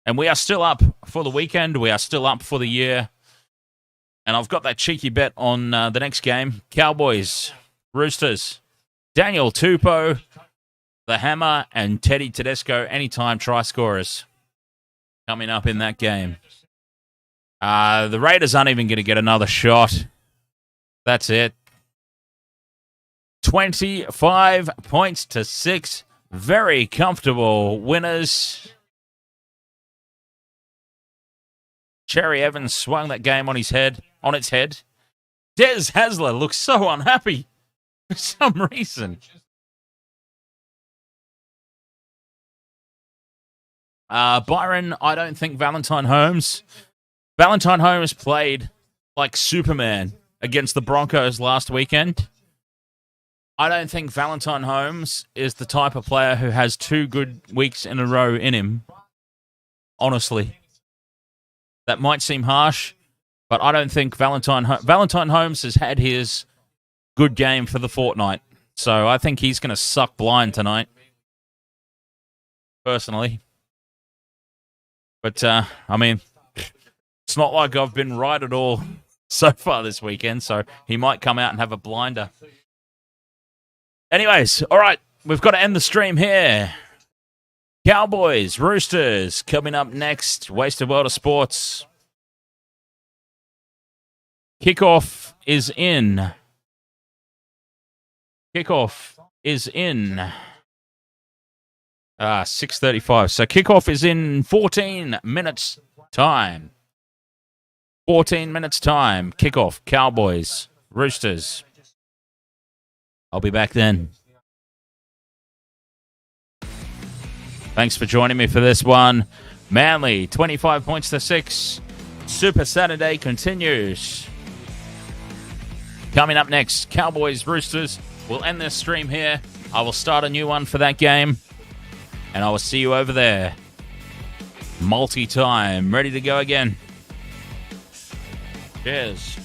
And we are still up for the weekend. We are still up for the year. And I've got that cheeky bet on the next game. Cowboys, Roosters, Daniel Tupou, the Hammer, and Teddy Tedesco, anytime try scorers coming up in that game. The Raiders aren't even going to get another shot. That's it. 25 points to 6. Very comfortable winners. Cherry Evans swung that game on its head. Des Hasler looks so unhappy for some reason. Byron, I don't think Valentine Holmes played like Superman against the Broncos last weekend. I don't think Valentine Holmes is the type of player who has 2 good weeks in a row in him. Honestly. That might seem harsh, but I don't think Valentine Holmes has had his good game for the fortnight. So I think he's going to suck blind tonight, personally. But, I mean, it's not like I've been right at all so far this weekend, so he might come out and have a blinder. Anyways, all right, we've got to end the stream here. Cowboys, Roosters, coming up next. Wasted World of Sports. Kickoff is in. 6:35. So kickoff is in 14 minutes time. 14 minutes time. Kickoff. Cowboys, Roosters. I'll be back then. Thanks for joining me for this one. Manly, 25 points to 6. Super Saturday continues. Coming up next, Cowboys, Roosters. We'll end this stream here. I will start a new one for that game. And I will see you over there. Multi-time. Ready to go again. Cheers.